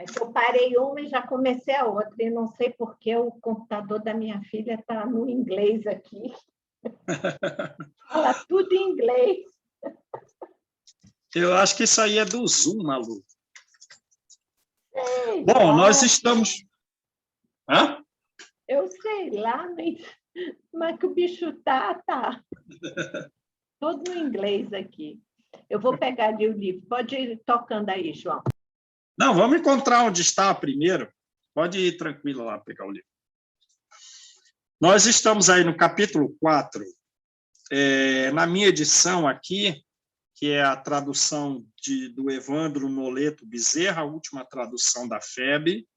É que eu parei uma e já comecei a outra, e não sei por que o computador da minha filha está no inglês aqui. Fala tudo em inglês. Eu acho que isso aí é do Zoom, Malu. Sei Bom, lá. nós estamos... Hã? Eu sei lá, mas que o bicho tá. Todo no inglês aqui. Eu vou pegar ali o livro. Pode ir tocando aí, João. Não, vamos encontrar onde está primeiro. Pode ir tranquilo lá pegar o livro. Nós estamos aí no capítulo 4. Na minha edição aqui, que é a tradução do Evandro Noleto Bezerra, a última tradução da FEB,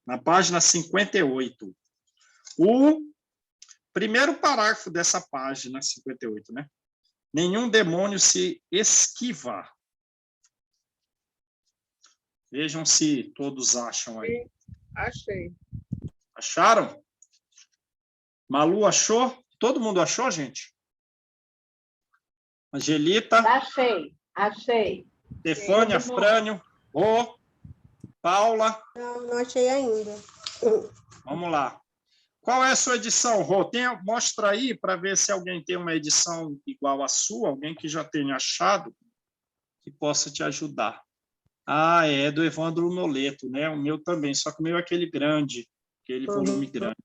na página 58. O primeiro parágrafo dessa página 58, né? Nenhum demônio se esquiva. Vejam se todos acham aí. Achei. Acharam? Malu achou? Todo mundo achou, gente? Angelita? Achei. Stefânia, Frânio, Rô, Paula? Não achei ainda. Vamos lá. Qual é a sua edição, Rô? Mostra aí para ver se alguém tem uma edição igual à sua, alguém que já tenha achado, que possa te ajudar. Ah, é do Evandro Noleto, né? O meu também, só que o meu é aquele grande, aquele volume grande.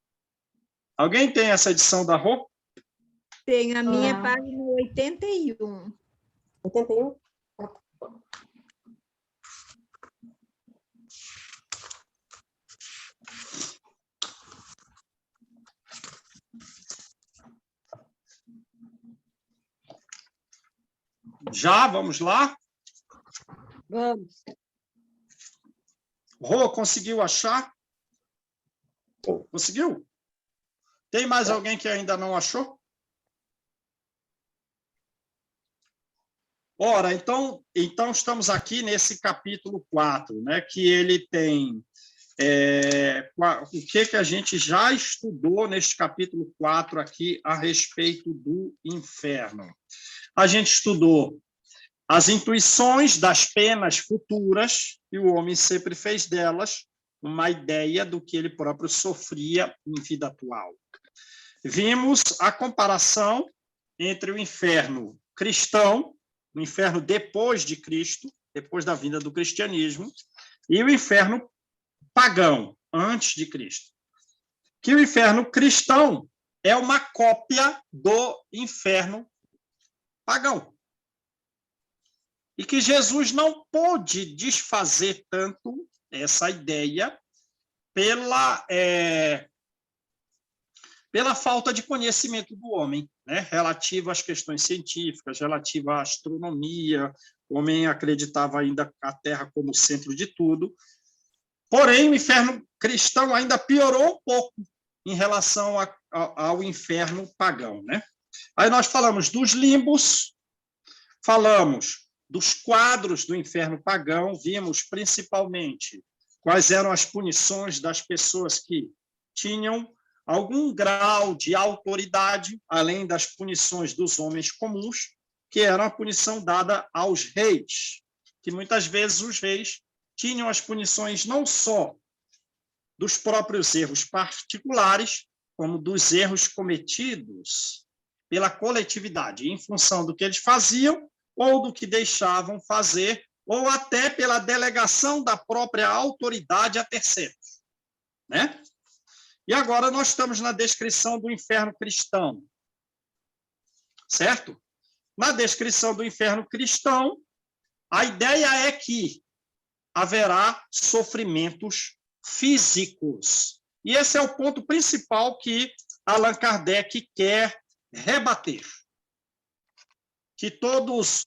Alguém tem essa edição da Rô? Tem a minha página 81. 81? Já? Vamos lá? Vamos. Rô, conseguiu achar? Conseguiu? Tem mais alguém que ainda não achou? Ora, então estamos aqui nesse capítulo 4, né, que ele tem o que a gente já estudou neste capítulo 4 aqui a respeito do inferno. A gente estudou as intuições das penas futuras, e o homem sempre fez delas uma ideia do que ele próprio sofria em vida atual. Vimos a comparação entre o inferno cristão, o inferno depois de Cristo, depois da vinda do cristianismo, e o inferno pagão, antes de Cristo. Que o inferno cristão é uma cópia do inferno pagão. E que Jesus não pôde desfazer tanto essa ideia pela falta de conhecimento do homem, né, relativo às questões científicas, relativo à astronomia. O homem acreditava ainda a Terra como centro de tudo. Porém, o inferno cristão ainda piorou um pouco em relação ao inferno pagão, né? Aí nós falamos dos limbos, falamos dos quadros do inferno pagão, vimos principalmente quais eram as punições das pessoas que tinham algum grau de autoridade, além das punições dos homens comuns, que era a punição dada aos reis, que muitas vezes os reis tinham as punições não só dos próprios erros particulares, como dos erros cometidos pela coletividade, em função do que eles faziam ou do que deixavam fazer, ou até pela delegação da própria autoridade a terceiros, né? E agora nós estamos na descrição do inferno cristão, certo? Na descrição do inferno cristão, a ideia é que haverá sofrimentos físicos. E esse é o ponto principal que Allan Kardec quer rebater. Que todos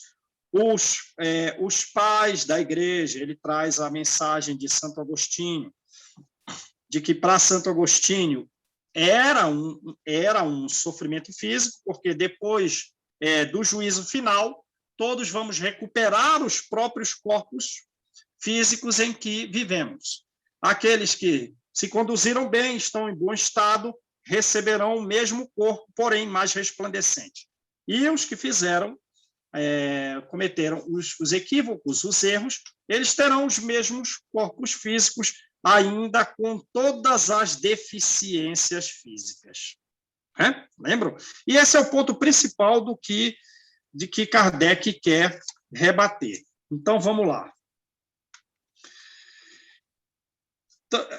os pais da igreja, ele traz a mensagem de Santo Agostinho, de que para Santo Agostinho era um sofrimento físico, porque depois do juízo final, todos vamos recuperar os próprios corpos físicos em que vivemos. Aqueles que se conduziram bem, estão em bom estado, receberão o mesmo corpo, porém mais resplandecente. E os que fizeram cometeram os equívocos, os erros, eles terão os mesmos corpos físicos, ainda com todas as deficiências físicas. Lembram? E esse é o ponto principal de que Kardec quer rebater. Então, vamos lá.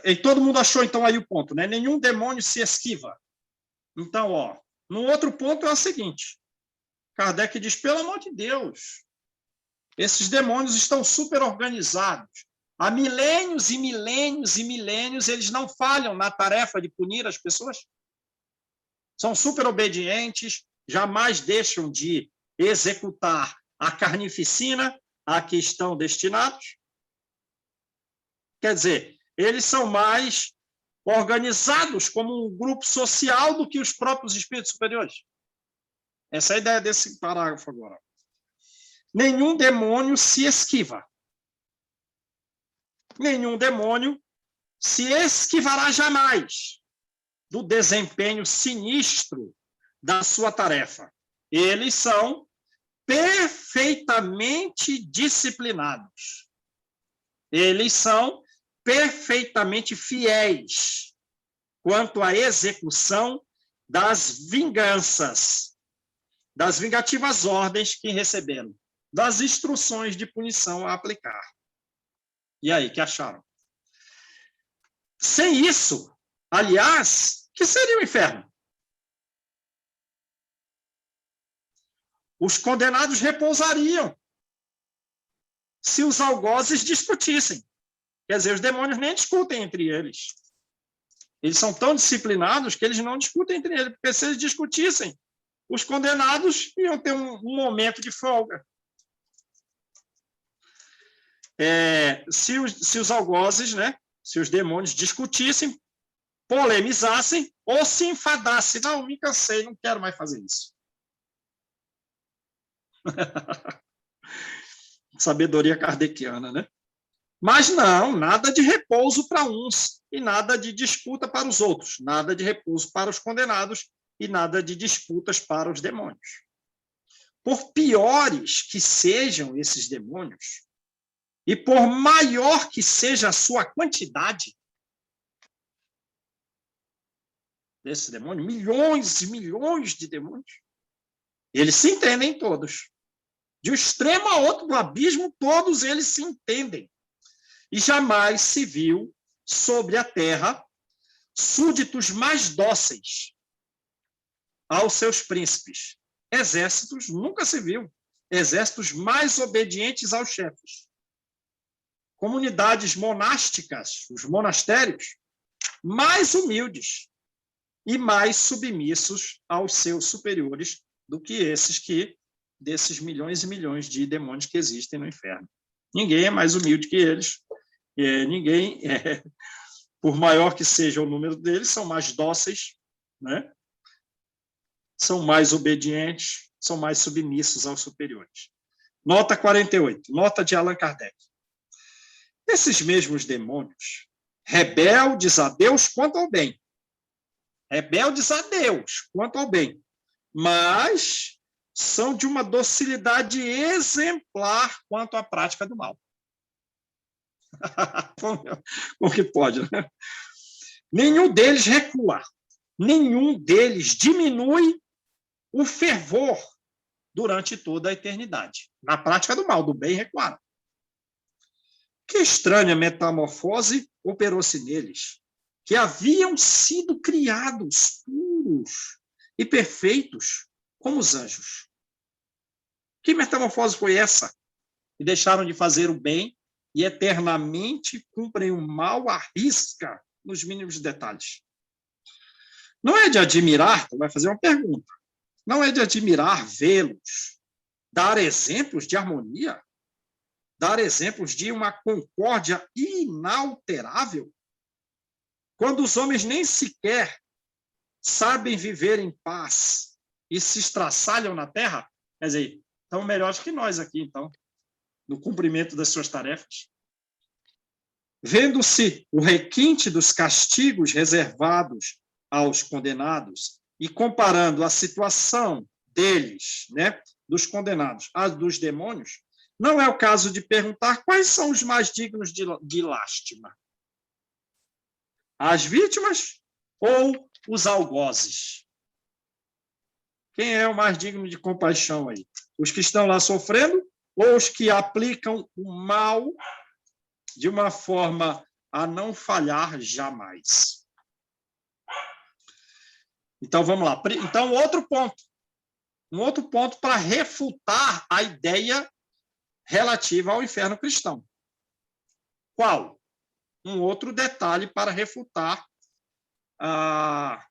E todo mundo achou, então, aí o ponto, né? Nenhum demônio se esquiva. Então, no outro ponto é o seguinte, Kardec diz, pelo amor de Deus, esses demônios estão super organizados. Há milênios e milênios e milênios, eles não falham na tarefa de punir as pessoas. São super obedientes, jamais deixam de executar a carnificina a que estão destinados. Quer dizer, eles são mais organizados como um grupo social do que os próprios espíritos superiores. Essa é a ideia desse parágrafo agora. Nenhum demônio se esquiva. Nenhum demônio se esquivará jamais do desempenho sinistro da sua tarefa. Eles são perfeitamente disciplinados. Eles são perfeitamente fiéis quanto à execução das vinganças, das vingativas ordens que receberam, das instruções de punição a aplicar. E aí, que acharam? Sem isso, aliás, que seria o inferno? Os condenados repousariam se os algozes discutissem. Quer dizer, os demônios nem discutem entre eles. Eles são tão disciplinados que eles não discutem entre eles, porque se eles discutissem, os condenados iam ter um momento de folga. Se os algozes, né, se os demônios discutissem, polemizassem ou se enfadassem. Não, me cansei, não quero mais fazer isso. Sabedoria kardeciana, né? Mas não, nada de repouso para uns e nada de disputa para os outros, nada de repouso para os condenados e nada de disputas para os demônios. Por piores que sejam esses demônios, e por maior que seja a sua quantidade desses demônios, milhões e milhões de demônios, eles se entendem todos. De um extremo a outro do abismo, todos eles se entendem. E jamais se viu sobre a terra súditos mais dóceis aos seus príncipes. Exércitos nunca se viu. Exércitos mais obedientes aos chefes. Comunidades monásticas, os monastérios, mais humildes e mais submissos aos seus superiores do que desses milhões e milhões de demônios que existem no inferno. Ninguém é mais humilde que eles. Ninguém, por maior que seja o número deles, são mais dóceis, né? São mais obedientes, são mais submissos aos superiores. Nota 48, nota de Allan Kardec. Esses mesmos demônios, rebeldes a Deus quanto ao bem, rebeldes a Deus quanto ao bem, mas são de uma docilidade exemplar quanto à prática do mal. Como que pode, né? Nenhum deles recua, nenhum deles diminui o fervor durante toda a eternidade. Na prática do mal, do bem recuaram. Que estranha metamorfose operou-se neles, que haviam sido criados puros e perfeitos como os anjos. Que metamorfose foi essa? E deixaram de fazer o bem e eternamente cumprem o mal à risca nos mínimos detalhes. Não é de admirar, tu vai fazer uma pergunta, não é de admirar vê-los dar exemplos de harmonia, dar exemplos de uma concórdia inalterável, quando os homens nem sequer sabem viver em paz e se estraçalham na terra, quer dizer, estão melhores que nós aqui, então, no cumprimento das suas tarefas. Vendo-se o requinte dos castigos reservados aos condenados e comparando a situação deles, né, dos condenados, a dos demônios, não é o caso de perguntar quais são os mais dignos de lástima. As vítimas ou os algozes? Quem é o mais digno de compaixão aí? Os que estão lá sofrendo ou os que aplicam o mal de uma forma a não falhar jamais? Então, vamos lá. Então, um outro ponto para refutar a ideia relativa ao inferno cristão. Qual? Um outro detalhe para refutar a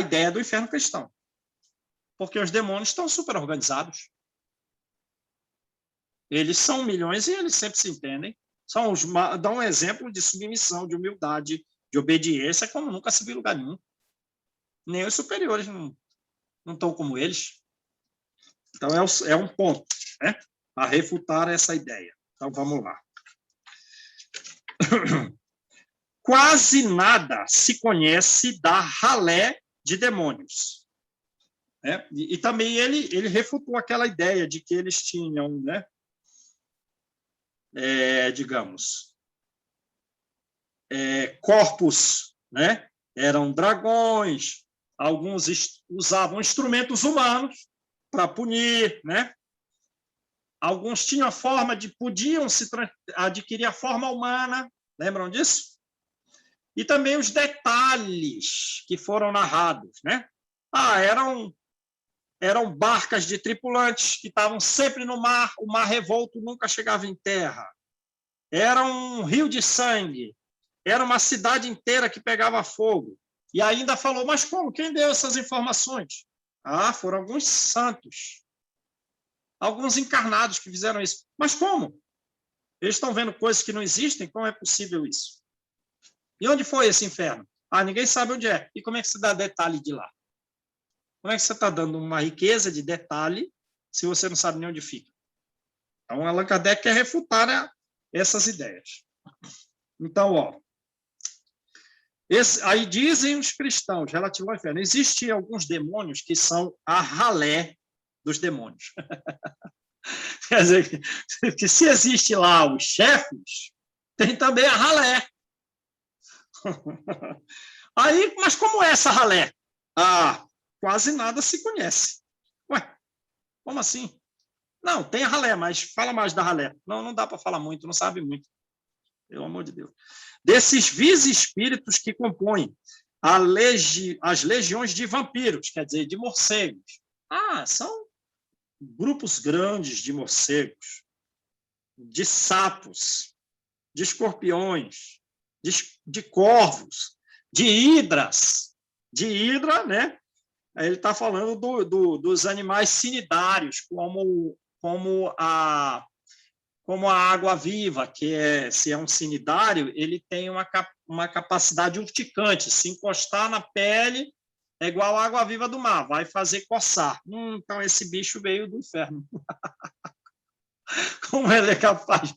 ideia do inferno cristão. Porque os demônios estão super organizados. Eles são milhões e eles sempre se entendem. Dão um exemplo de submissão, de humildade, de obediência, como nunca se viu em lugar nenhum. Nem os superiores não estão como eles. Então, é um ponto, né, a refutar essa ideia. Então, vamos lá. Quase nada se conhece da ralé de demônios. Né? E também ele refutou aquela ideia de que eles tinham, né, corpos, né, eram dragões, alguns usavam instrumentos humanos para punir, né? Alguns tinham a forma podiam adquirir a forma humana, lembram disso? E também os detalhes que foram narrados, né? Eram barcas de tripulantes que estavam sempre no mar, o mar revolto nunca chegava em terra. Era um rio de sangue, era uma cidade inteira que pegava fogo. E ainda falou, mas como? Quem deu essas informações? Foram alguns santos, alguns encarnados que fizeram isso. Mas como? Eles estão vendo coisas que não existem? Como é possível isso? E onde foi esse inferno? Ninguém sabe onde é. E como é que se dá detalhe de lá? Como é que você está dando uma riqueza de detalhe se você não sabe nem onde fica? Então, Allan Kardec quer refutar, né, essas ideias. Então, aí dizem os cristãos, relativo ao inferno, existem alguns demônios que são a ralé dos demônios. Quer dizer, que se existe lá os chefes, tem também a ralé. Aí, mas como é essa ralé? Quase nada se conhece. Ué, como assim? Não, tem a ralé, mas fala mais da ralé. Não dá para falar muito, não sabe muito. Pelo amor de Deus. Desses vis espíritos que compõem as legiões de vampiros, quer dizer, de morcegos. São grupos grandes de morcegos, de sapos, de escorpiões, de corvos, de hidras. De hidra, né? Ele está falando dos animais cnidários, como a água-viva, se é um cnidário, ele tem uma capacidade urticante. Se encostar na pele, é igual a água-viva do mar, vai fazer coçar. Então, esse bicho veio do inferno. Como ele é capaz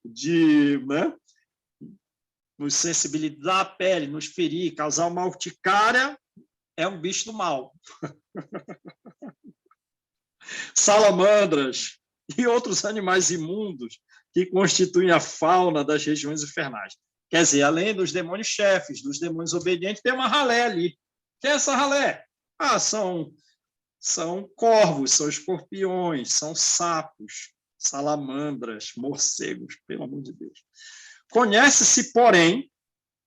de né, nos sensibilizar a pele, nos ferir, causar uma urticária, é um bicho do mal. Salamandras e outros animais imundos que constituem a fauna das regiões infernais. Quer dizer, além dos demônios chefes, dos demônios obedientes, tem uma ralé ali. Que é essa ralé? São corvos, são escorpiões, são sapos, salamandras, morcegos, pelo amor de Deus. Conhece-se, porém,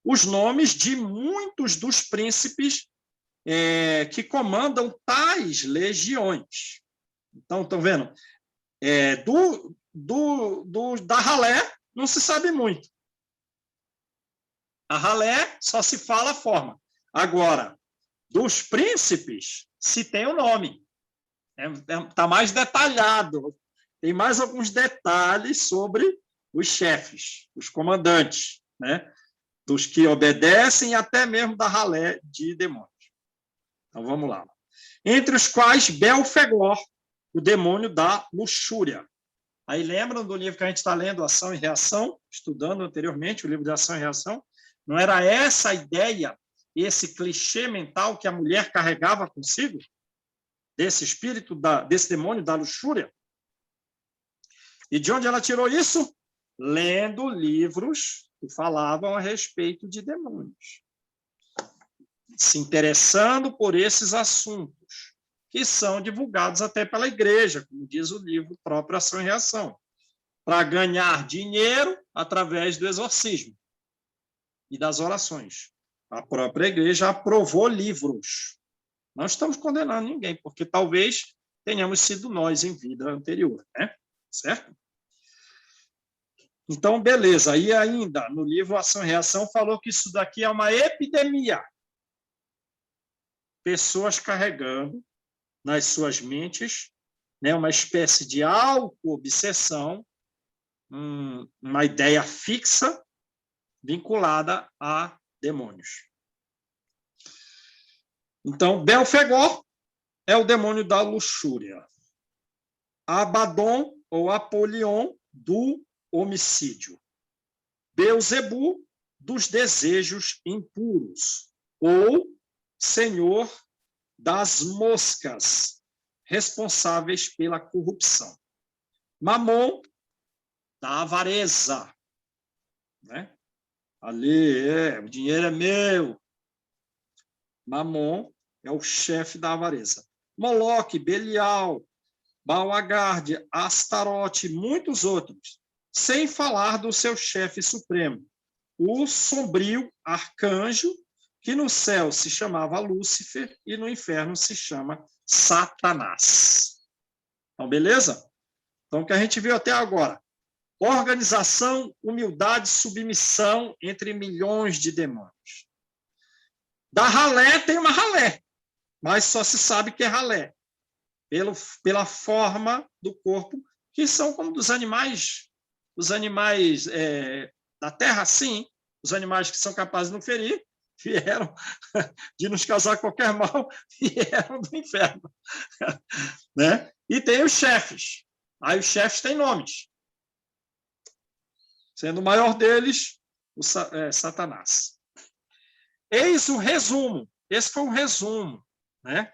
os nomes de muitos dos príncipes que comandam tais legiões. Então, estão vendo? Da ralé não se sabe muito. A ralé só se fala a forma. Agora, dos príncipes, se tem o nome. Está mais detalhado. Tem mais alguns detalhes sobre os chefes, os comandantes, né? Dos que obedecem e até mesmo da ralé de demônios. Então, vamos lá. Entre os quais Belfegor, o demônio da luxúria. Aí lembram do livro que a gente está lendo, Ação e Reação, estudando anteriormente o livro de Ação e Reação? Não era essa a ideia, esse clichê mental que a mulher carregava consigo? desse espírito, desse demônio da luxúria. E de onde ela tirou isso? Lendo livros que falavam a respeito de demônios. Se interessando por esses assuntos, que são divulgados até pela igreja, como diz o livro próprio Ação e Reação, para ganhar dinheiro através do exorcismo e das orações. A própria igreja aprovou livros. Não estamos condenando ninguém, porque talvez tenhamos sido nós em vida anterior, né? Certo? Então, beleza. E ainda, no livro Ação e Reação, falou que isso daqui é uma epidemia. Pessoas carregando nas suas mentes, né, uma espécie de auto-obsessão, uma ideia fixa vinculada a demônios. Então, Belfegor é o demônio da luxúria. Abaddon, ou Apolion, do homicídio. Beelzebu, dos desejos impuros. Ou senhor das moscas, responsáveis pela corrupção. Mamon, da avareza. Né? Ali, o dinheiro é meu. Mamon é o chefe da avareza. Moloque, Belial, Baal-Agard, Astarote, muitos outros, sem falar do seu chefe supremo, o sombrio arcanjo, que no céu se chamava Lúcifer e no inferno se chama Satanás. Então, beleza? Então, o que a gente viu até agora. Organização, humildade, submissão entre milhões de demônios. Da ralé tem uma ralé, mas só se sabe que é ralé, pela forma do corpo, que são como dos animais da terra, sim, os animais que são capazes de não ferir, vieram de nos causar qualquer mal, vieram do inferno. Né? E tem os chefes. Aí os chefes têm nomes. Sendo o maior deles, Satanás. Eis o resumo. Esse foi um resumo. Né?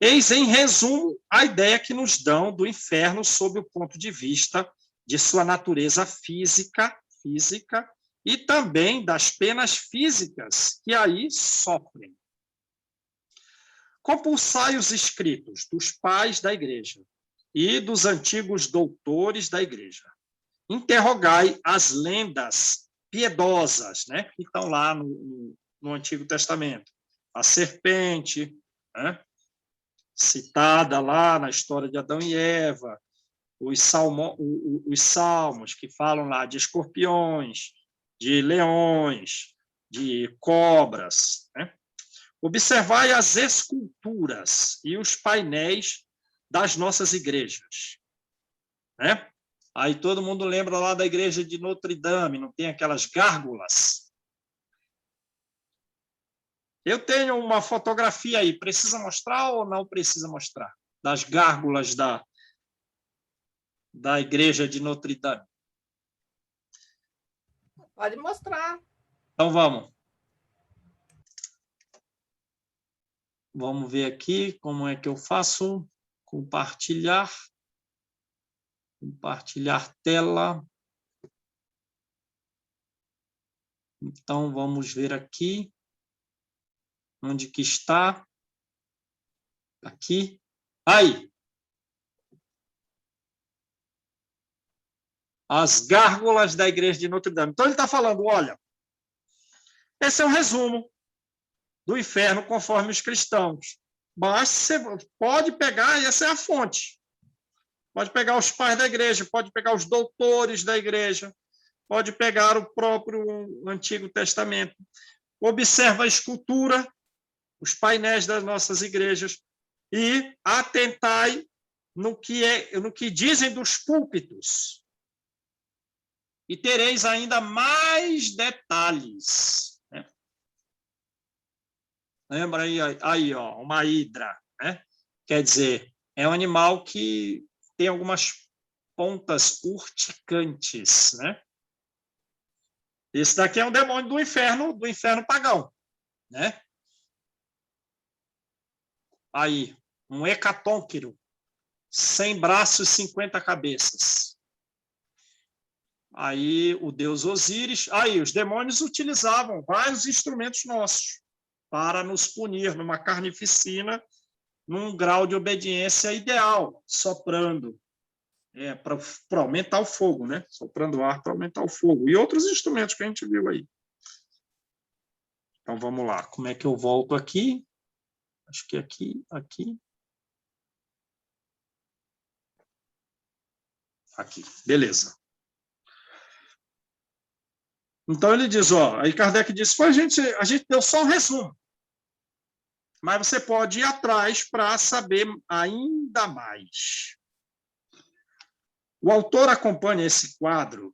Eis, em resumo, a ideia que nos dão do inferno sob o ponto de vista de sua natureza física e também das penas físicas que aí sofrem. Compulsai os escritos dos pais da igreja e dos antigos doutores da igreja. Interrogai as lendas piedosas, né, que estão lá no Antigo Testamento. A serpente, né, citada lá na história de Adão e Eva, os salmos que falam lá de escorpiões, de leões, de cobras. Né? Observai as esculturas e os painéis das nossas igrejas. Né? Aí todo mundo lembra lá da igreja de Notre Dame, não tem aquelas gárgulas? Eu tenho uma fotografia aí, precisa mostrar ou não precisa mostrar? Das gárgulas da igreja de Notre Dame. Pode mostrar. Então, vamos. Vamos ver aqui como é que eu faço. Compartilhar. Compartilhar tela. Então, vamos ver aqui. Onde que está? Aqui. Aí. As gárgulas da igreja de Notre Dame. Então, ele está falando, olha, esse é um resumo do inferno conforme os cristãos. Mas você pode pegar, essa é a fonte. Pode pegar os pais da igreja, pode pegar os doutores da igreja, pode pegar o próprio Antigo Testamento. Observa a escultura, os painéis das nossas igrejas e atentai no que dizem dos púlpitos. E tereis ainda mais detalhes. Né? Lembra aí ó, uma hidra. Né? Quer dizer, é um animal que tem algumas pontas urticantes. Né? Esse daqui é um demônio do inferno pagão. Né? Aí, um hecatônquiro, 100 braços, 50 cabeças. Aí o deus Osíris, aí os demônios utilizavam vários instrumentos nossos para nos punir numa carnificina, num grau de obediência ideal, soprando, para aumentar o fogo, né? Soprando ar para aumentar o fogo. E outros instrumentos que a gente viu aí. Então, vamos lá. Como é que eu volto aqui? Acho que aqui. Aqui, beleza. Então, ele diz, aí Kardec disse, a gente deu só um resumo. Mas você pode ir atrás para saber ainda mais. O autor acompanha esse quadro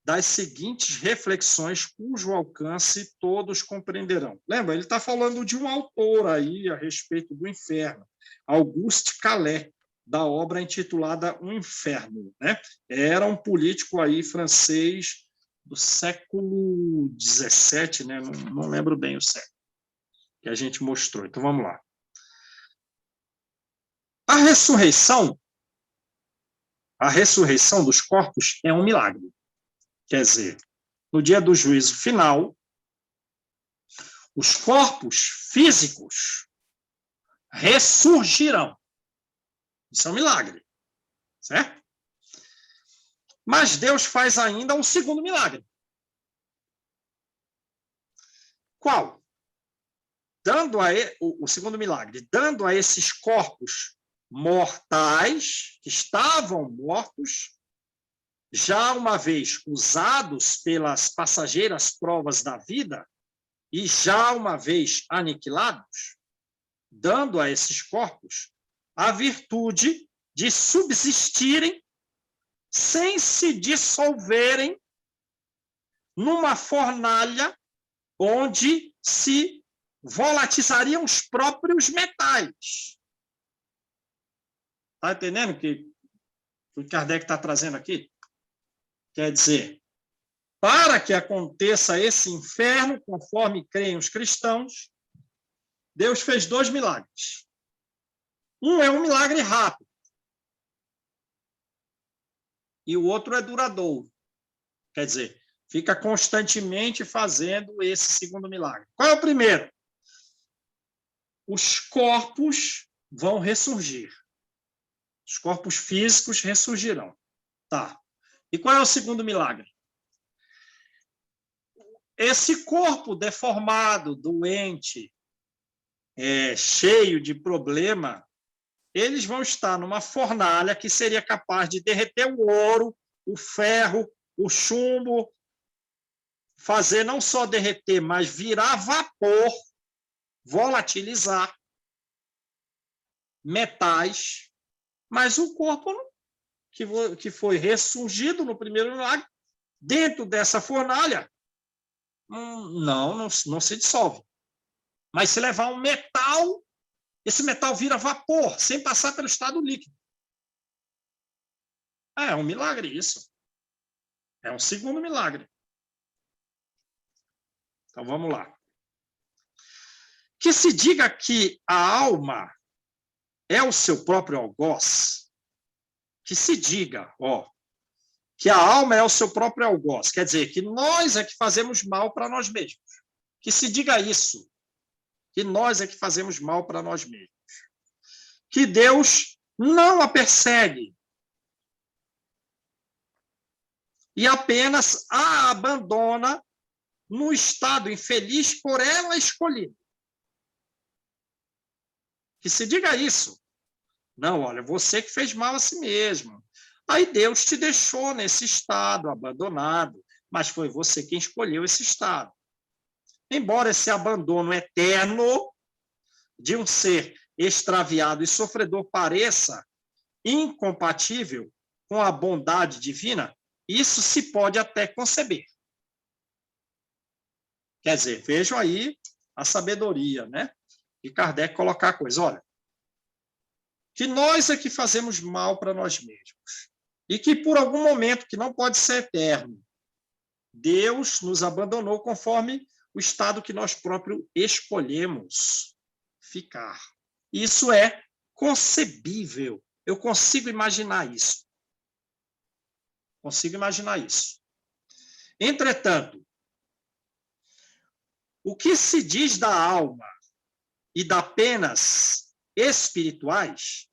das seguintes reflexões, cujo alcance todos compreenderão. Lembra, ele está falando de um autor aí a respeito do inferno, Auguste Calais, da obra intitulada O Inferno, né? Era um político aí francês do século XVII, né? Não lembro bem o século que a gente mostrou. Então, vamos lá. A ressurreição dos corpos é um milagre. Quer dizer, no dia do juízo final, os corpos físicos ressurgirão. Isso é um milagre, certo? Mas Deus faz ainda um segundo milagre. Qual? O segundo milagre, dando a esses corpos mortais, que estavam mortos, já uma vez usados pelas passageiras provas da vida, e já uma vez aniquilados, dando a esses corpos a virtude de subsistirem sem se dissolverem numa fornalha onde se volatizariam os próprios metais. Está entendendo o que o Kardec está trazendo aqui? Quer dizer, para que aconteça esse inferno, conforme creem os cristãos, Deus fez 2 milagres. Um é um milagre rápido. E o outro é duradouro. Quer dizer, fica constantemente fazendo esse segundo milagre. Qual é o primeiro? Os corpos vão ressurgir. Os corpos físicos ressurgirão. Tá. E qual é o segundo milagre? Esse corpo deformado, doente, cheio de problema, eles vão estar numa fornalha que seria capaz de derreter o ouro, o ferro, o chumbo, fazer não só derreter, mas virar vapor, volatilizar metais, mas o corpo que foi ressurgido no primeiro milagre, dentro dessa fornalha, não se dissolve. Mas se levar um metal, esse metal vira vapor, sem passar pelo estado líquido. É um milagre isso. É um segundo milagre. Então, vamos lá. Que se diga que a alma é o seu próprio algoz, que se diga, que a alma é o seu próprio algoz, quer dizer, que nós é que fazemos mal para nós mesmos. Que se diga isso, que nós é que fazemos mal para nós mesmos. Que Deus não a persegue e apenas a abandona no estado infeliz por ela escolhido. Que se diga isso. Não, olha, você que fez mal a si mesmo. Aí Deus te deixou nesse estado, abandonado, mas foi você quem escolheu esse estado. Embora esse abandono eterno de um ser extraviado e sofredor pareça incompatível com a bondade divina, isso se pode até conceber. Quer dizer, vejam aí a sabedoria, né? E Kardec colocar a coisa, olha, que nós é que fazemos mal para nós mesmos. E que por algum momento, que não pode ser eterno, Deus nos abandonou conforme o estado que nós próprios escolhemos ficar. Isso é concebível. Eu consigo imaginar isso. Consigo imaginar isso. Entretanto, o que se diz da alma e das penas espirituais,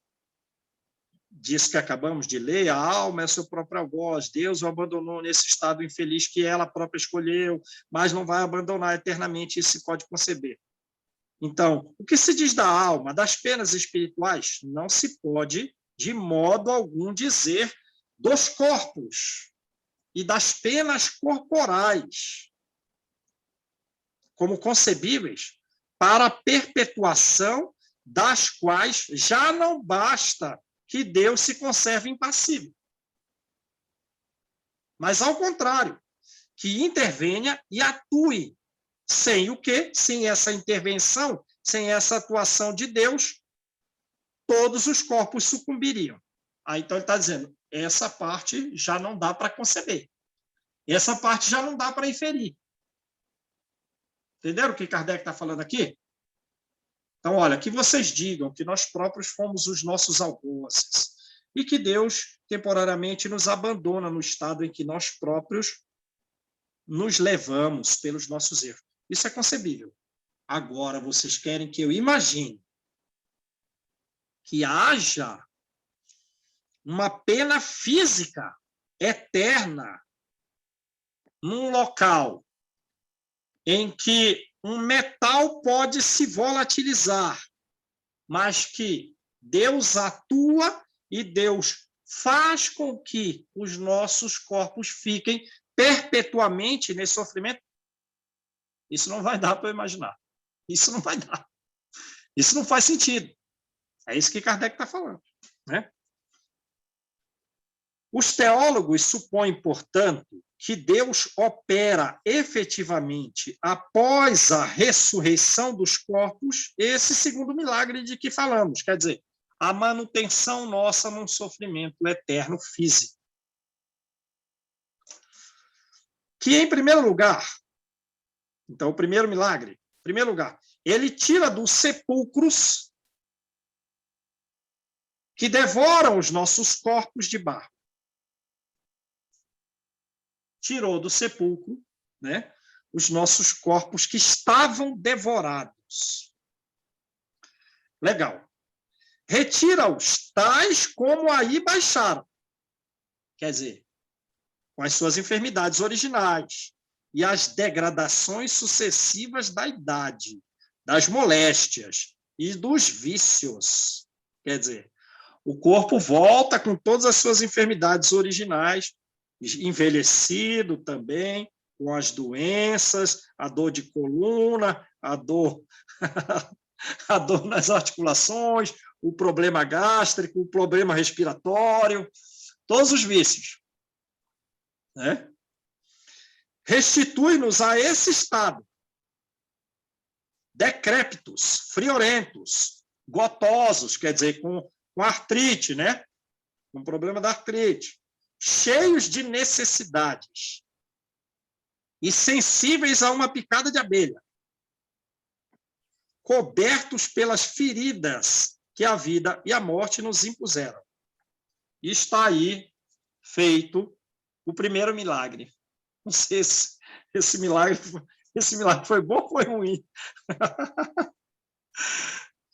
diz que acabamos de ler, a alma é seu próprio algoz, Deus o abandonou nesse estado infeliz que ela própria escolheu, mas não vai abandonar eternamente, isso se pode conceber. Então, o que se diz da alma, das penas espirituais, não se pode, de modo algum, dizer dos corpos e das penas corporais como concebíveis para a perpetuação das quais já não basta que Deus se conserve impassível. Mas, ao contrário, que intervenha e atue. Sem o quê? Sem essa intervenção, sem essa atuação de Deus, todos os corpos sucumbiriam. Aí, então, ele está dizendo, essa parte já não dá para conceber. Essa parte já não dá para inferir. Entenderam o que Kardec está falando aqui? Então, olha, que vocês digam que nós próprios fomos os nossos algozes e que Deus, temporariamente, nos abandona no estado em que nós próprios nos levamos pelos nossos erros. Isso é concebível. Agora, vocês querem que eu imagine que haja uma pena física eterna num local em que um metal pode se volatilizar, mas que Deus atua e Deus faz com que os nossos corpos fiquem perpetuamente nesse sofrimento? Isso não vai dar para eu imaginar. Isso não vai dar. Isso não faz sentido. É isso que Kardec está falando, né? Os teólogos supõem, portanto, que Deus opera efetivamente, após a ressurreição dos corpos, esse segundo milagre de que falamos, quer dizer, a manutenção nossa num sofrimento eterno físico. Que, em primeiro lugar, então, o primeiro milagre, em primeiro lugar, ele tira dos sepulcros que devoram os nossos corpos de barro. Tirou do sepulcro, né, os nossos corpos que estavam devorados. Legal. Retira-os tais como aí baixaram. Quer dizer, com as suas enfermidades originais e as degradações sucessivas da idade, das moléstias e dos vícios. Quer dizer, o corpo volta com todas as suas enfermidades originais, envelhecido também, com as doenças, a dor de coluna, a dor nas articulações, o problema gástrico, o problema respiratório, todos os vícios, né? Restitui-nos a esse estado, decrépitos, friorentos, gotosos, quer dizer, com artrite, né? Com problema da artrite, cheios de necessidades e sensíveis a uma picada de abelha, cobertos pelas feridas que a vida e a morte nos impuseram. E está aí feito o primeiro milagre. Não sei se esse milagre foi bom ou foi ruim.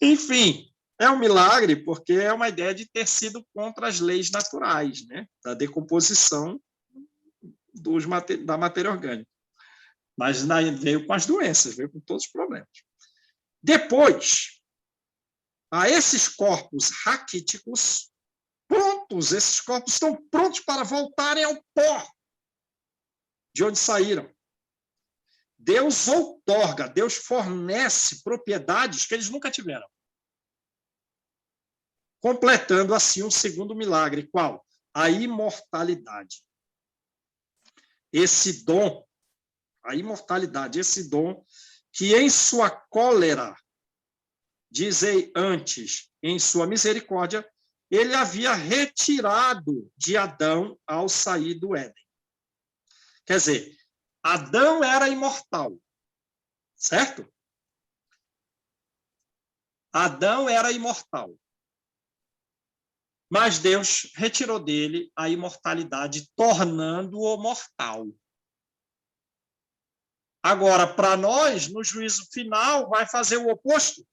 Enfim, é um milagre porque é uma ideia de ter sido contra as leis naturais, né? Da decomposição da matéria orgânica. Mas veio com as doenças, veio com todos os problemas. Depois, a esses corpos raquíticos, prontos, esses corpos estão prontos para voltarem ao pó de onde saíram. Deus outorga, Deus fornece propriedades que eles nunca tiveram. Completando assim um segundo milagre, qual? A imortalidade. Esse dom, a imortalidade, esse dom que em sua cólera, dizei antes, em sua misericórdia, ele havia retirado de Adão ao sair do Éden. Quer dizer, Adão era imortal. Certo? Adão era imortal. Mas Deus retirou dele a imortalidade, tornando-o mortal. Agora, para nós, no juízo final, vai fazer o oposto?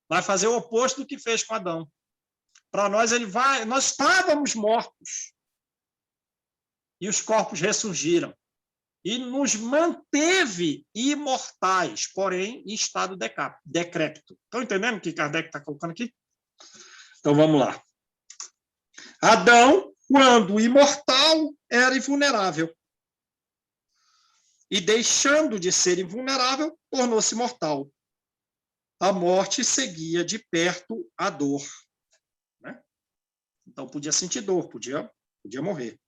Vai fazer o oposto do que fez com Adão. Para nós, nós estávamos mortos. E os corpos ressurgiram. E nos manteve imortais, porém, em estado decrépito. Estão entendendo o que Kardec está colocando aqui? Então, vamos lá. Adão, quando imortal, era invulnerável. E, deixando de ser invulnerável, tornou-se mortal. A morte seguia de perto a dor. Né? Então, podia sentir dor, podia morrer.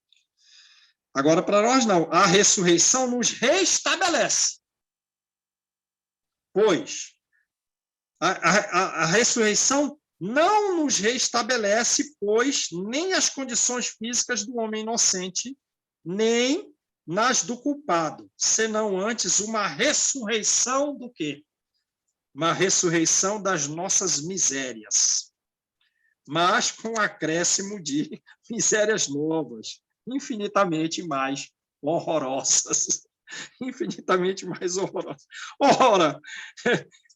Agora, para nós, não. A ressurreição nos restabelece. Pois, a ressurreição não nos restabelece, pois, nem as condições físicas do homem inocente, nem nas do culpado, senão antes uma ressurreição do quê? Uma ressurreição das nossas misérias, mas com acréscimo de misérias novas, infinitamente mais horrorosas. Infinitamente mais horrorosas. Ora,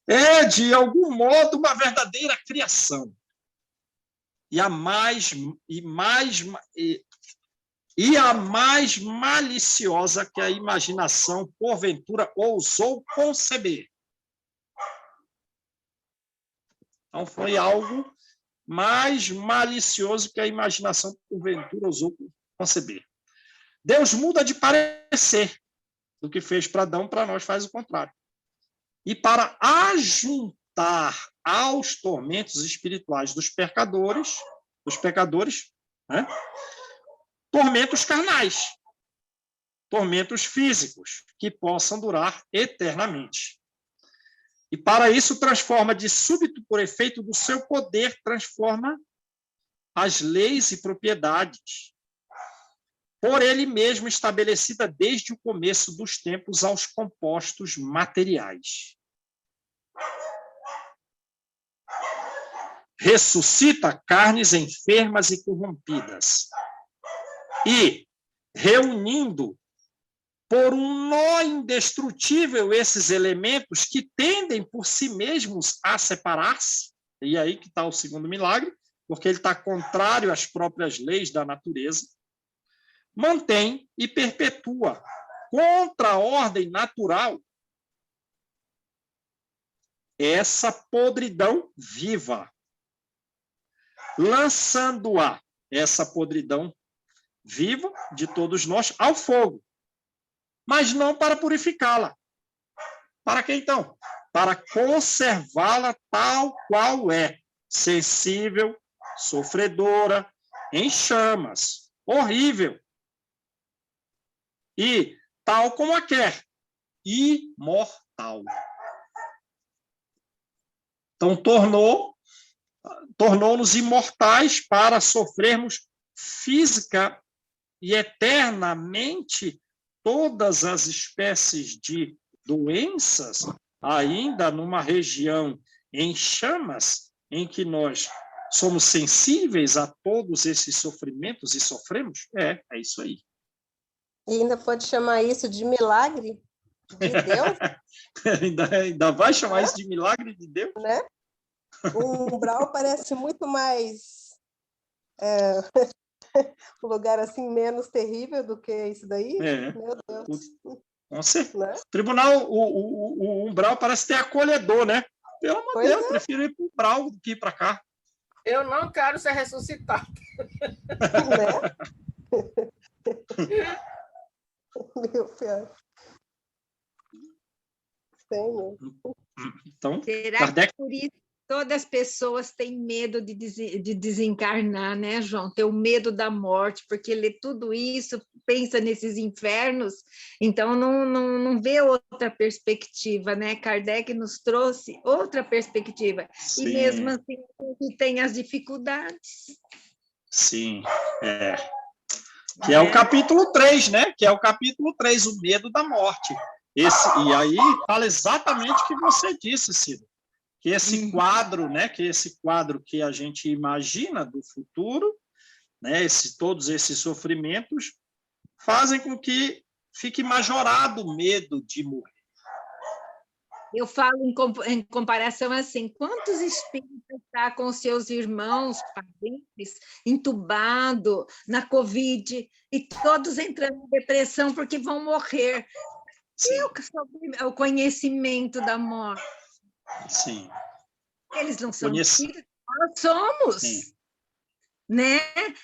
é, de algum modo, uma verdadeira criação. E a mais maliciosa que a imaginação, porventura, ousou conceber. Então, foi algo mais malicioso que a imaginação, porventura, ousou conceber. Deus muda de parecer. Do que fez para Adão, para nós faz o contrário. E para ajuntar aos tormentos espirituais dos pecadores, né? Tormentos carnais, tormentos físicos, que possam durar eternamente. E para isso transforma de súbito, por efeito do seu poder, transforma as leis e propriedades, por ele mesmo estabelecida desde o começo dos tempos aos compostos materiais. Ressuscita carnes enfermas e corrompidas, e, reunindo por um nó indestrutível esses elementos que tendem por si mesmos a separar-se, e aí que está o segundo milagre, porque ele está contrário às próprias leis da natureza, mantém e perpetua contra a ordem natural essa podridão viva, lançando-a, essa podridão viva de todos nós, ao fogo, mas não para purificá-la. Para que então? Para conservá-la tal qual é, sensível, sofredora, em chamas, horrível, e tal como a quer, imortal. Então, tornou-nos imortais para sofrermos física e eternamente todas as espécies de doenças, ainda numa região em chamas, em que nós somos sensíveis a todos esses sofrimentos e sofremos? É isso aí. E ainda pode chamar isso de milagre de Deus? ainda vai chamar isso de milagre de Deus? Né? O umbral parece muito mais um lugar assim menos terrível do que isso daí. Meu Deus. Com certeza. Né? Tribunal, o umbral parece ter acolhedor, né? Pelo amor de Deus, prefiro ir para o umbral do que ir para cá. Eu não quero ser ressuscitado. Né? Meu Deus. Senhor. Então, será Kardec... que por isso todas as pessoas têm medo de desencarnar, né, João? Tem o medo da morte, porque lê tudo isso, pensa nesses infernos, então não vê outra perspectiva, né? Kardec nos trouxe outra perspectiva. Sim. E mesmo assim tem as dificuldades. Sim, Que é o capítulo 3, né? Que é o capítulo 3, o medo da morte. E aí fala exatamente o que você disse, Cida, que esse quadro, né, que a gente imagina do futuro, né, todos esses sofrimentos fazem com que fique majorado o medo de morrer. Eu falo em comparação assim, quantos espíritos estão com seus irmãos, parentes, entubados na Covid, e todos entrando em depressão porque vão morrer. E o conhecimento da morte? Sim. Eles não são espíritos, nós somos. Sim. Né?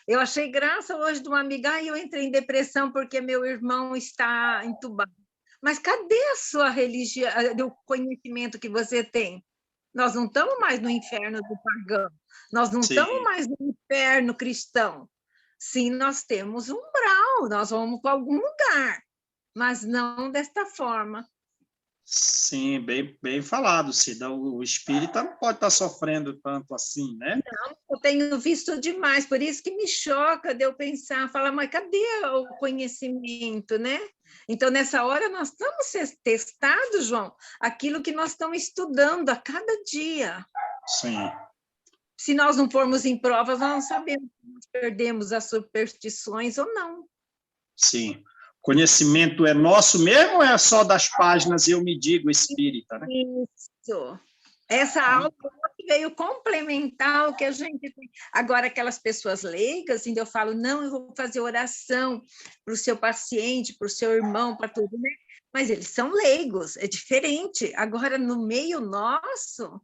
Eu achei graça hoje de uma amiga, eu entrei em depressão porque meu irmão está entubado. Mas cadê a sua religião, o conhecimento que você tem? Nós não estamos mais no inferno do pagão, nós não estamos mais no inferno cristão. Sim, nós temos um umbral, nós vamos para algum lugar, mas não desta forma. Sim, bem falado, Cida. O espírita não pode estar sofrendo tanto assim, né? Não, eu tenho visto demais, por isso que me choca de eu pensar, falar, mas cadê o conhecimento, né? Então, nessa hora, nós estamos testados, João, aquilo que nós estamos estudando a cada dia. Sim. Se nós não formos em provas, nós não sabemos se nós perdemos as superstições ou não. Sim. Conhecimento é nosso mesmo ou é só das páginas eu me digo espírita, né? Isso. Essa aula veio complementar o que a gente tem. Agora, aquelas pessoas leigas, eu falo, não, eu vou fazer oração para o seu paciente, para o seu irmão, para tudo, né? Mas eles são leigos, é diferente. Agora, no meio nosso...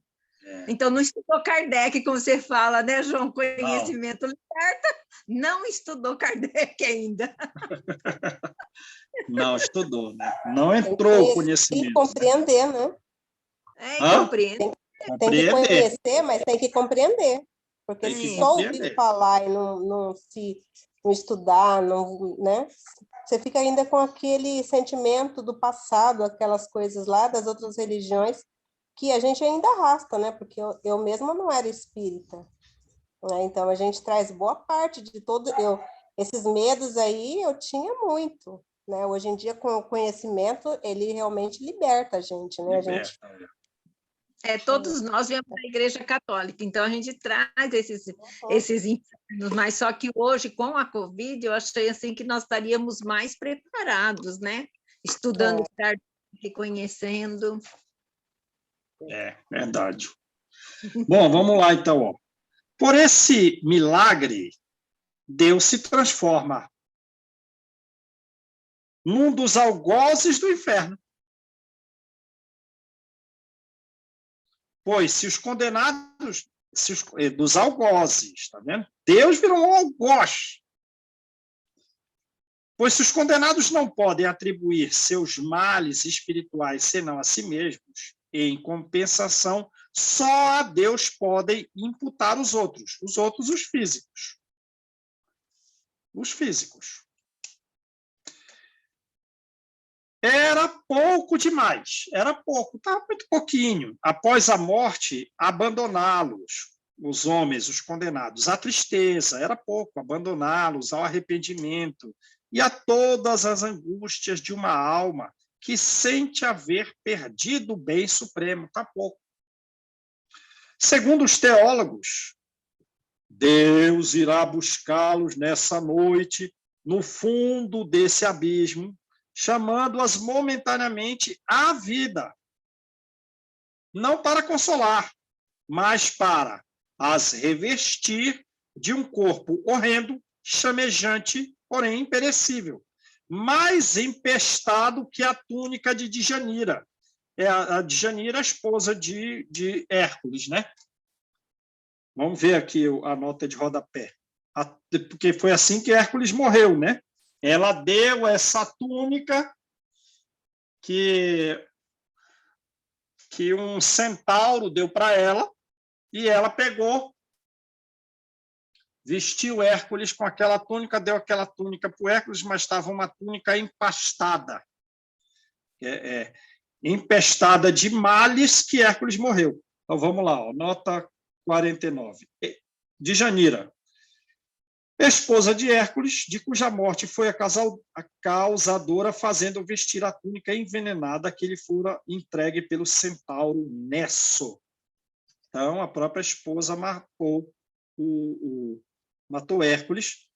Então, não estudou Kardec, como você fala, né, João? Conhecimento liberta. Não estudou Kardec ainda. Não estudou, né? Não entrou o conhecimento. Tem que compreender, né? Compreender. Tem que conhecer, mas tem que compreender. Porque se só ouvir falar e não estudar, né? Você fica ainda com aquele sentimento do passado, aquelas coisas lá das outras religiões, que a gente ainda arrasta, né? Porque eu mesma não era espírita, né? Então, a gente traz boa parte de todo... esses medos aí, eu tinha muito, né? Hoje em dia, com o conhecimento, ele realmente liberta a gente, né? Liberta. Todos nós viemos da Igreja Católica, então a gente traz esses infernos, mas só que hoje, com a Covid, eu achei assim que nós estaríamos mais preparados, né? Estudando, conhecendo... É, verdade. Bom, vamos lá, então. Ó. Por esse milagre, Deus se transforma num dos algozes do inferno. Pois se os condenados, dos algozes, tá vendo? Deus virou um algoz. Pois se os condenados não podem atribuir seus males espirituais senão a si mesmos, em compensação, só a Deus podem imputar os outros, os físicos. Os físicos. Era pouco demais, era pouco, estava muito pouquinho. Após a morte, abandoná-los, os homens, os condenados, à tristeza, era pouco, abandoná-los ao arrependimento e a todas as angústias de uma alma que sente haver perdido o bem supremo, está pouco. Segundo os teólogos, Deus irá buscá-los nessa noite, no fundo desse abismo, chamando-as momentaneamente à vida, não para consolar, mas para as revestir de um corpo horrendo, chamejante, porém imperecível, mais empestado que a túnica de Djanira. A Djanira, a esposa de Hércules, né? Vamos ver aqui a nota de rodapé. Porque foi assim que Hércules morreu, né? Ela deu essa túnica que um centauro deu para ela, e ela pegou, vestiu Hércules com aquela túnica, deu aquela túnica para o Hércules, mas estava uma túnica empastada, empestada de males, que Hércules morreu. Então, vamos lá, ó, nota 49. Djanira. esposa de Hércules, de cuja morte foi a causadora, fazendo vestir a túnica envenenada que lhe fora entregue pelo centauro Nesso. Então, a própria esposa matou Hércules,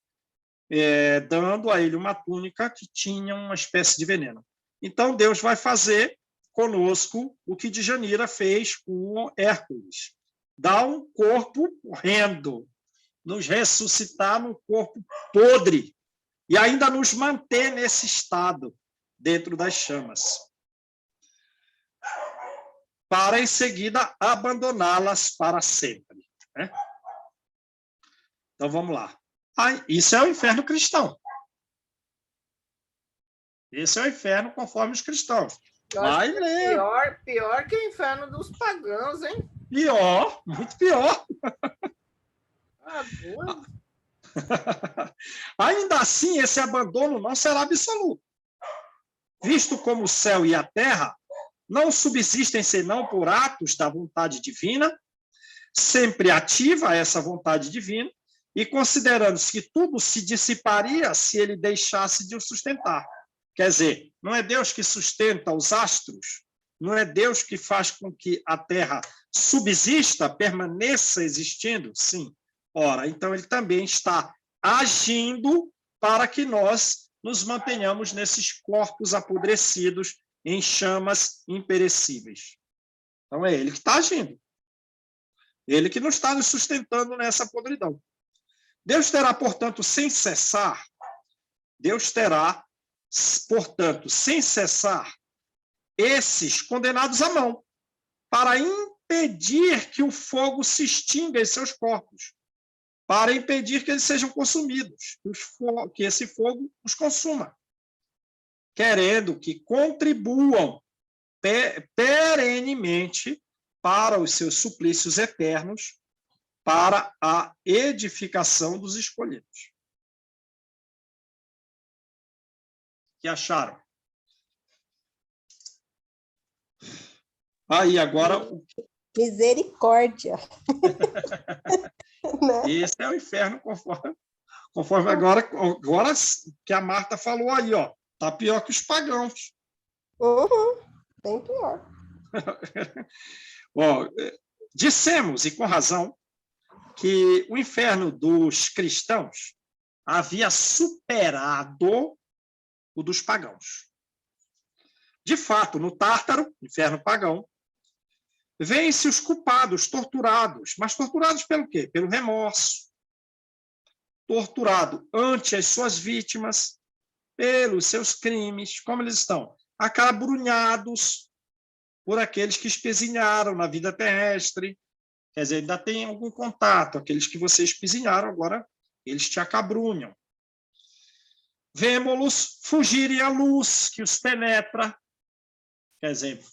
dando a ele uma túnica que tinha uma espécie de veneno. Então, Deus vai fazer conosco o que Djanira fez com Hércules. Dá um corpo horrendo, nos ressuscitar num corpo podre e ainda nos manter nesse estado, dentro das chamas, para, em seguida, abandoná-las para sempre. Né? Então, vamos lá. Isso é o inferno cristão. Esse é o inferno conforme os cristãos. Vai ler. Pior que o inferno dos pagãos, hein? Pior, muito pior. Ainda assim, esse abandono não será absoluto, visto como o céu e a terra não subsistem senão por atos da vontade divina, sempre ativa essa vontade divina, e considerando-se que tudo se dissiparia se ele deixasse de o sustentar. Quer dizer, não é Deus que sustenta os astros, não é Deus que faz com que a terra subsista, permaneça existindo? Sim. Ora, então ele também está agindo para que nós nos mantenhamos nesses corpos apodrecidos em chamas imperecíveis. Então é ele que está agindo. Ele que não está nos sustentando nessa podridão. Deus terá, portanto, sem cessar, esses condenados à mão, para impedir que o fogo se extinga em seus corpos, para impedir que eles sejam consumidos, que esse fogo os consuma, querendo que contribuam perenemente para os seus suplícios eternos, para a edificação dos escolhidos. O que acharam? Aí, agora... Misericórdia. Esse é o inferno, conforme agora que a Marta falou aí, ó. Tá pior que os pagãos. Bem pior. Bom, dissemos, e com razão, que o inferno dos cristãos havia superado o dos pagãos. De fato, no Tártaro, inferno pagão, vêm-se os culpados, torturados. Mas torturados pelo quê? Pelo remorso. Torturado ante as suas vítimas, pelos seus crimes. Como eles estão? Acabrunhados por aqueles que espezinharam na vida terrestre. Quer dizer, ainda tem algum contato. Aqueles que você espezinharam, agora eles te acabrunham. Vemo-los fugirem à luz que os penetra. Quer dizer,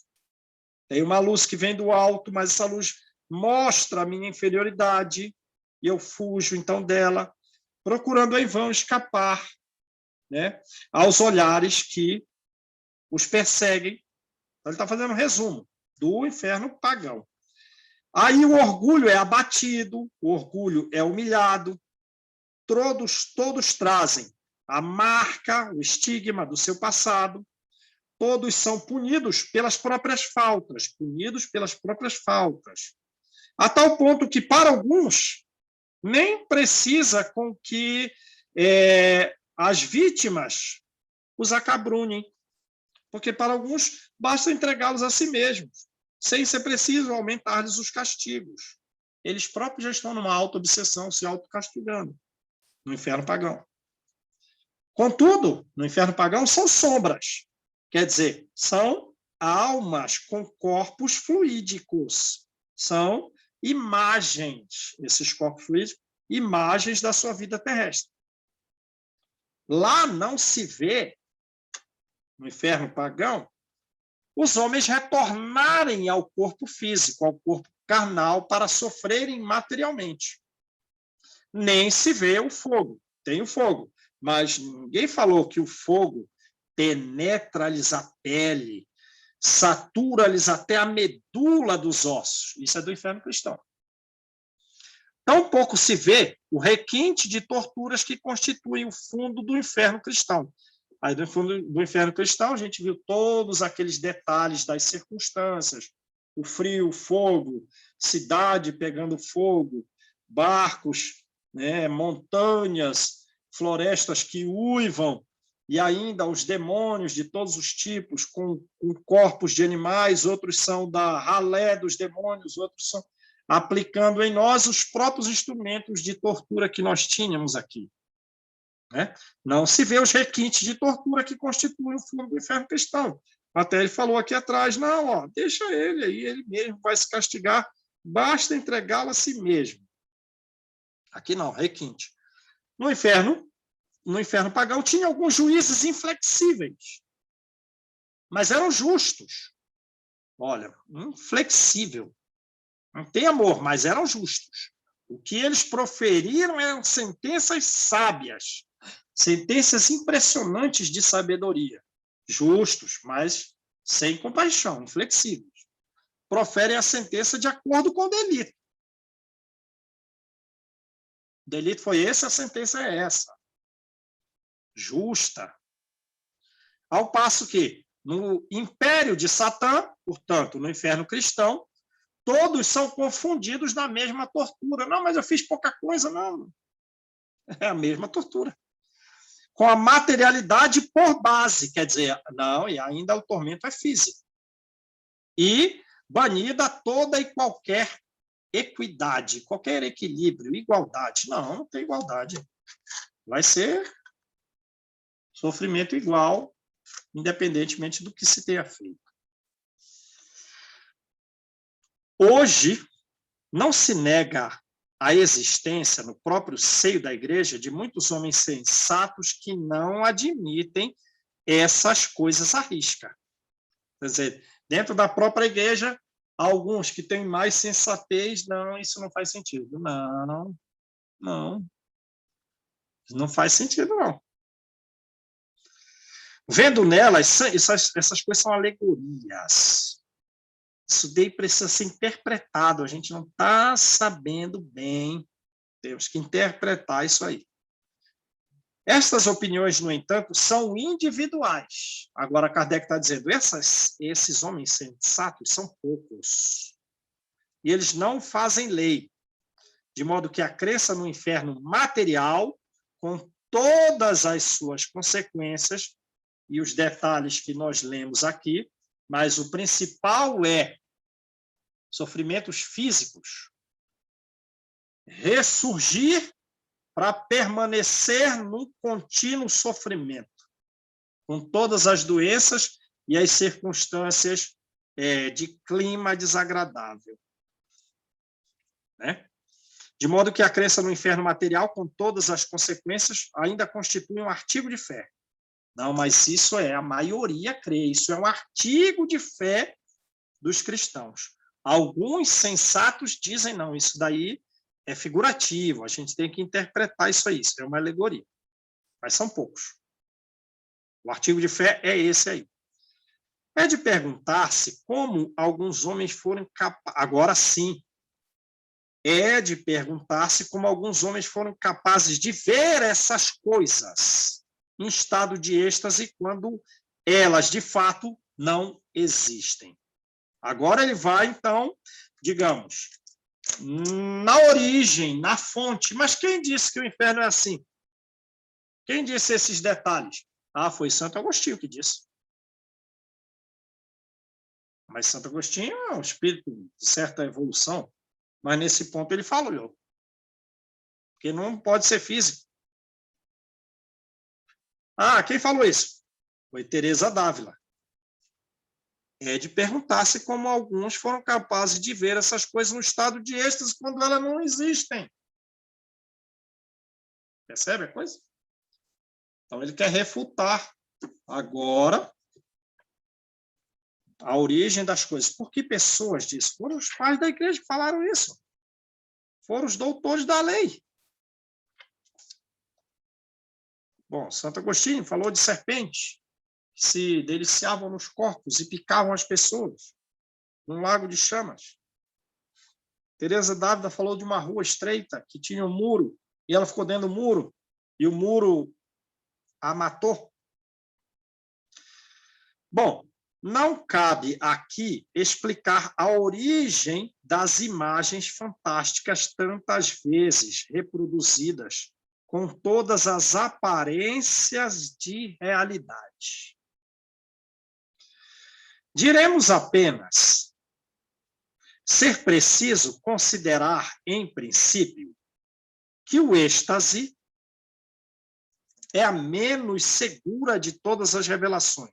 tem uma luz que vem do alto, mas essa luz mostra a minha inferioridade e eu fujo, então, dela, procurando em vão escapar, né, aos olhares que os perseguem. Então, ele está fazendo um resumo do inferno pagão. Aí o orgulho é abatido, o orgulho é humilhado, todos trazem a marca, o estigma do seu passado, todos são punidos pelas próprias faltas, a tal ponto que, para alguns, nem precisa com que as vítimas os acabrunhem, porque para alguns basta entregá-los a si mesmos, sem ser preciso aumentar-lhes os castigos. Eles próprios já estão numa auto-obsessão, se auto-castigando, no inferno pagão. Contudo, no inferno pagão são sombras, quer dizer, são almas com corpos fluídicos, são imagens, esses corpos fluídicos, imagens da sua vida terrestre. Lá não se vê, no inferno pagão, os homens retornarem ao corpo físico, ao corpo carnal, para sofrerem materialmente. Nem se vê o fogo. Tem o fogo, mas ninguém falou que o fogo penetra-lhes a pele, satura-lhes até a medula dos ossos. Isso é do inferno cristão. Tampouco se vê o requinte de torturas que constituem o fundo do inferno cristão. Aí, no fundo do inferno cristão, a gente viu todos aqueles detalhes das circunstâncias, o frio, o fogo, cidade pegando fogo, barcos, né, montanhas, florestas que uivam, e ainda os demônios de todos os tipos, com corpos de animais, outros são da ralé dos demônios, outros são aplicando em nós os próprios instrumentos de tortura que nós tínhamos aqui. Né? Não se vê os requintes de tortura que constituem o fundo do inferno cristão. Até ele falou aqui atrás, não, ó, deixa ele aí, ele mesmo vai se castigar, basta entregá-lo a si mesmo. Aqui não, requinte. No inferno pagão tinha alguns juízes inflexíveis, mas eram justos. Olha, inflexível. Não tem amor, mas eram justos. O que eles proferiram eram sentenças sábias, sentenças impressionantes de sabedoria, justos, mas sem compaixão, inflexíveis. Proferem a sentença de acordo com o delito. O delito foi esse, a sentença é essa. Justa. Ao passo que, no império de Satã, portanto, no inferno cristão, todos são confundidos na mesma tortura. Não, mas eu fiz pouca coisa, não. É a mesma tortura. Com a materialidade por base, quer dizer, não, e ainda o tormento é físico. E banida toda e qualquer equidade, qualquer equilíbrio, igualdade. Não, não tem igualdade. Vai ser sofrimento igual, independentemente do que se tenha feito. Hoje, não se nega a existência no próprio seio da igreja de muitos homens sensatos que não admitem essas coisas à risca. Quer dizer, dentro da própria igreja, alguns que têm mais sensatez, não, isso não faz sentido. Não. Não faz sentido, não. Vendo nelas, essas coisas são alegorias. Isso daí precisa ser interpretado, a gente não está sabendo bem, temos que interpretar isso aí. Estas opiniões, no entanto, são individuais. Agora, Kardec está dizendo, esses homens sensatos são poucos, e eles não fazem lei, de modo que a crença no inferno material, com todas as suas consequências, e os detalhes que nós lemos aqui, mas o principal é sofrimentos físicos. Ressurgir para permanecer num contínuo sofrimento, com todas as doenças e as circunstâncias de clima desagradável. Né? De modo que a crença no inferno material, com todas as consequências, ainda constitui um artigo de fé. Não, mas isso a maioria crê, isso é um artigo de fé dos cristãos. Alguns sensatos dizem, não, isso daí é figurativo, a gente tem que interpretar isso aí, isso é uma alegoria. Mas são poucos. O artigo de fé é esse aí. É de perguntar-se como alguns homens foram capazes, agora sim, é de perguntar-se como alguns homens foram capazes de ver essas coisas em estado de êxtase quando elas, de fato, não existem. Agora ele vai, então, digamos, na origem, na fonte. Mas quem disse que o inferno é assim? Quem disse esses detalhes? Ah, foi Santo Agostinho que disse. Mas Santo Agostinho é um espírito de certa evolução, mas nesse ponto ele falou, que não pode ser físico. Ah, quem falou isso? Foi Teresa d'Ávila. É de perguntar-se como alguns foram capazes de ver essas coisas no estado de êxtase quando elas não existem. Percebe a coisa? Então, ele quer refutar agora a origem das coisas. Por que pessoas disso? Foram os pais da igreja que falaram isso. Foram os doutores da lei. Bom, Santo Agostinho falou de serpentes que se deliciavam nos corpos e picavam as pessoas num lago de chamas. Teresa Dávila falou de uma rua estreita que tinha um muro, e ela ficou dentro do muro, e o muro a matou. Bom, não cabe aqui explicar a origem das imagens fantásticas tantas vezes reproduzidas com todas as aparências de realidade. Diremos apenas ser preciso considerar, em princípio, que o êxtase é a menos segura de todas as revelações.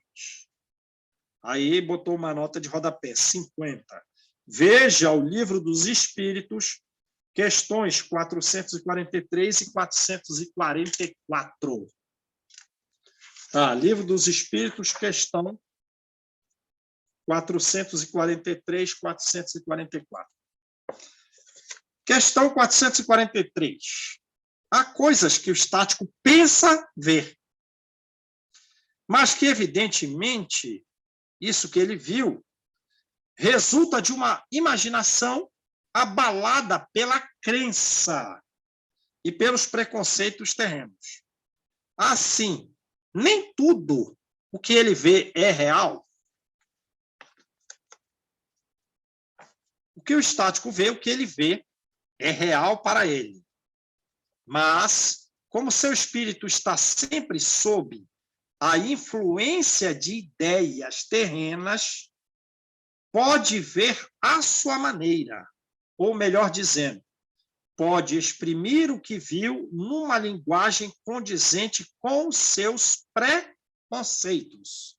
Aí botou uma nota de rodapé, 50. Veja o Livro dos Espíritos, questões 443 e 444. Livro dos Espíritos, questão 443, 444. Questão 443. Há coisas que o estático pensa ver, mas que, evidentemente, isso que ele viu resulta de uma imaginação abalada pela crença e pelos preconceitos terrenos. Assim, nem tudo o que ele vê é real. O que o estático vê, o que ele vê, é real para ele. Mas, como seu espírito está sempre sob a influência de ideias terrenas, pode ver à sua maneira, ou melhor dizendo, pode exprimir o que viu numa linguagem condizente com os seus preconceitos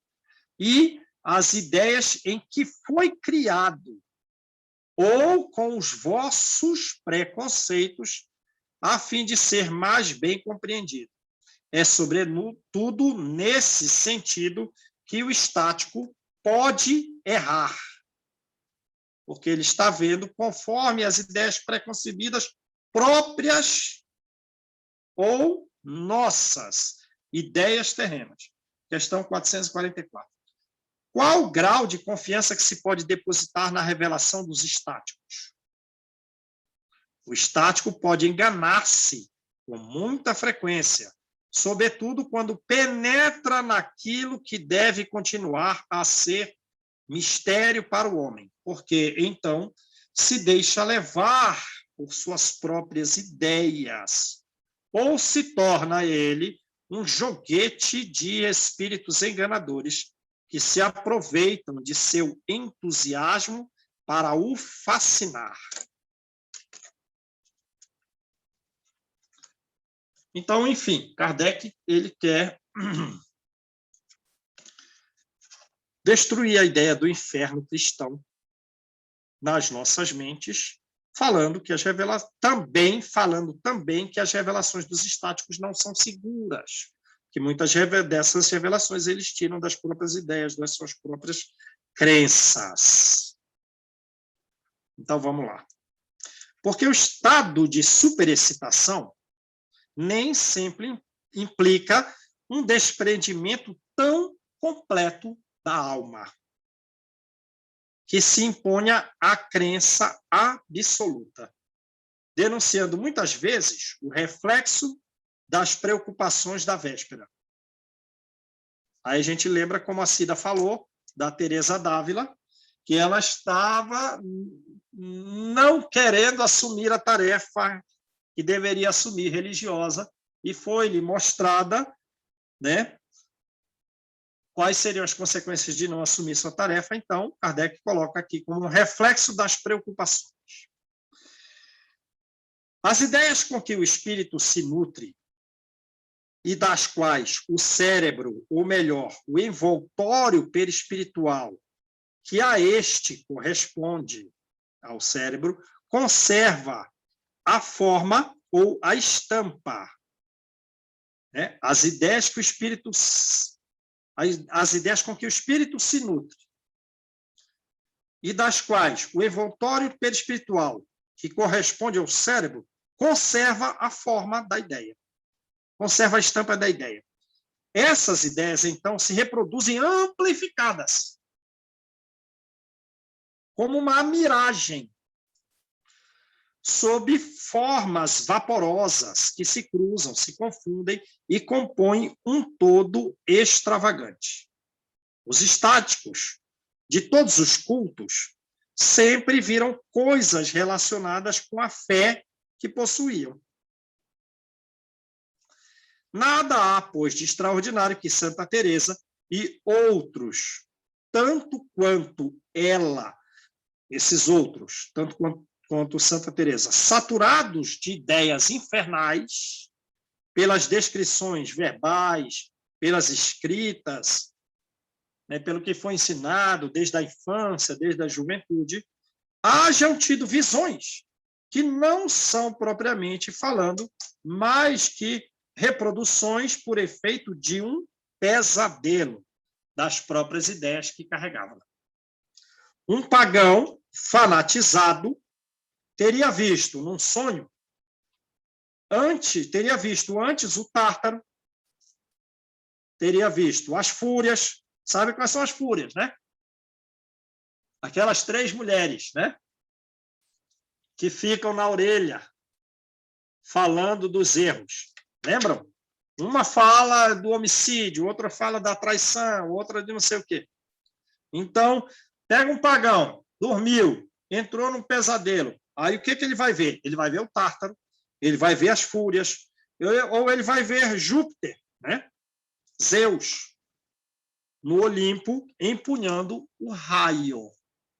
e as ideias em que foi criado, ou com os vossos preconceitos, a fim de ser mais bem compreendido. É, sobretudo, nesse sentido que o estático pode errar, porque ele está vendo conforme as ideias preconcebidas próprias ou nossas ideias terrenas. Questão 444. Qual o grau de confiança que se pode depositar na revelação dos estáticos? O estático pode enganar-se com muita frequência, sobretudo quando penetra naquilo que deve continuar a ser mistério para o homem, porque, então, se deixa levar por suas próprias ideias, ou se torna ele um joguete de espíritos enganadores que se aproveitam de seu entusiasmo para o fascinar. Então, enfim, Kardec ele quer destruir a ideia do inferno cristão nas nossas mentes, falando também que as revelações dos estáticos não são seguras, que muitas dessas revelações eles tiram das próprias ideias, das suas próprias crenças. Então, vamos lá. Porque o estado de superexcitação nem sempre implica um desprendimento tão completo da alma, que se imponha à crença absoluta, denunciando muitas vezes o reflexo das preocupações da véspera. Aí a gente lembra, como a Cida falou, da Teresa Dávila, que ela estava não querendo assumir a tarefa que deveria assumir religiosa, e foi-lhe mostrada, né, quais seriam as consequências de não assumir sua tarefa. Então, Kardec coloca aqui como um reflexo das preocupações. As ideias com que o espírito se nutre e das quais o cérebro, ou melhor, o envoltório perispiritual, que a este corresponde ao cérebro, conserva a forma ou a estampa, né? As ideias com que o espírito se nutre e das quais o envoltório perispiritual, que corresponde ao cérebro, conserva a forma da ideia, conserva a estampa da ideia. Essas ideias, então, se reproduzem amplificadas, como uma miragem, sob formas vaporosas que se cruzam, se confundem e compõem um todo extravagante. Os estáticos de todos os cultos sempre viram coisas relacionadas com a fé que possuíam. Nada há, pois, de extraordinário que Santa Teresa e outros, tanto quanto ela, esses outros, tanto quanto Santa Teresa, saturados de ideias infernais, pelas descrições verbais, pelas escritas, né, pelo que foi ensinado desde a infância, desde a juventude, hajam tido visões que não são propriamente falando, mas que reproduções por efeito de um pesadelo das próprias ideias que carregavam. Um pagão fanatizado teria visto num sonho, teria visto antes o Tártaro, teria visto as fúrias. Sabe quais são as fúrias, né? Aquelas 3 mulheres, né? Que ficam na orelha falando dos erros. Lembram? Uma fala do homicídio, outra fala da traição, outra de não sei o quê. Então, pega um pagão, dormiu, entrou num pesadelo. Aí o que ele vai ver? Ele vai ver o Tártaro, ele vai ver as fúrias, ou ele vai ver Júpiter, né? Zeus, no Olimpo, empunhando o raio.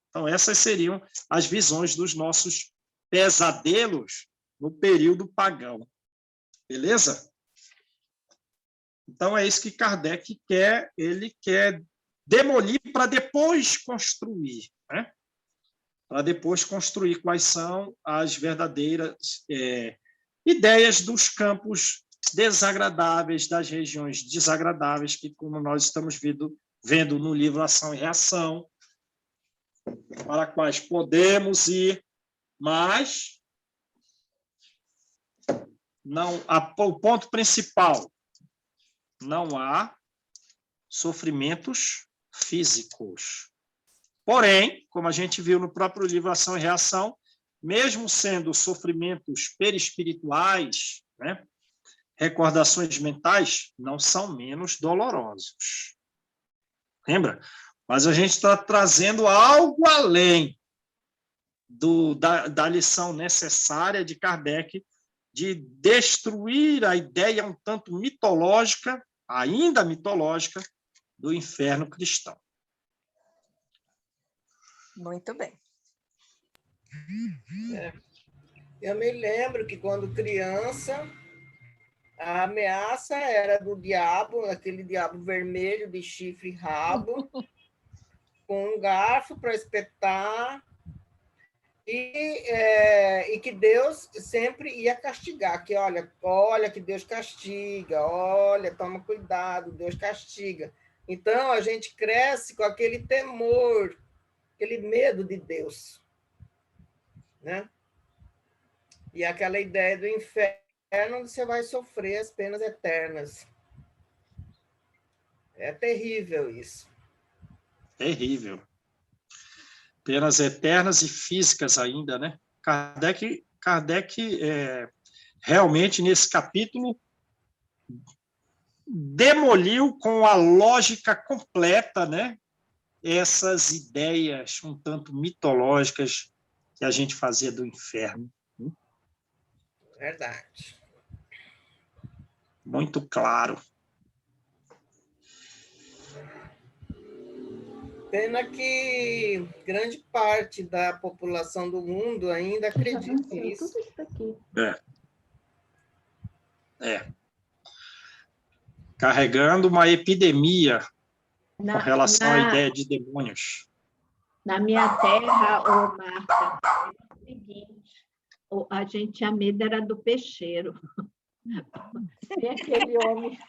Então, essas seriam as visões dos nossos pesadelos no período pagão. Beleza? Então, é isso que Kardec quer. Ele quer demolir para depois construir, né? Para depois construir quais são as verdadeiras ideias dos campos desagradáveis, das regiões desagradáveis, que, como nós estamos vendo no livro Ação e Reação, para quais podemos ir, mas o ponto principal, não há sofrimentos físicos. Porém, como a gente viu no próprio livro Ação e Reação, mesmo sendo sofrimentos perispirituais, né, recordações mentais, não são menos dolorosos. Lembra? Mas a gente está trazendo algo além da lição necessária de Kardec de destruir a ideia um tanto mitológica, ainda mitológica, do inferno cristão. Muito bem. Eu me lembro que, quando criança, a ameaça era do diabo, aquele diabo vermelho de chifre e rabo, com um garfo para espetar, e que Deus sempre ia castigar, que olha que Deus castiga, olha, toma cuidado, Deus castiga. Então, a gente cresce com aquele temor, aquele medo de Deus, né? E aquela ideia do inferno, onde você vai sofrer as penas eternas. É terrível isso. Terrível. Penas eternas e físicas ainda, né? Kardec realmente, nesse capítulo, demoliu com a lógica completa, né, essas ideias um tanto mitológicas que a gente fazia do inferno. Verdade. Muito claro. Pena que grande parte da população do mundo ainda acredita nisso. Tudo isso aqui. Carregando uma epidemia com relação à ideia de demônios. Na minha terra, Marta, é o seguinte, a gente tinha medo era do peixeiro. Tem aquele homem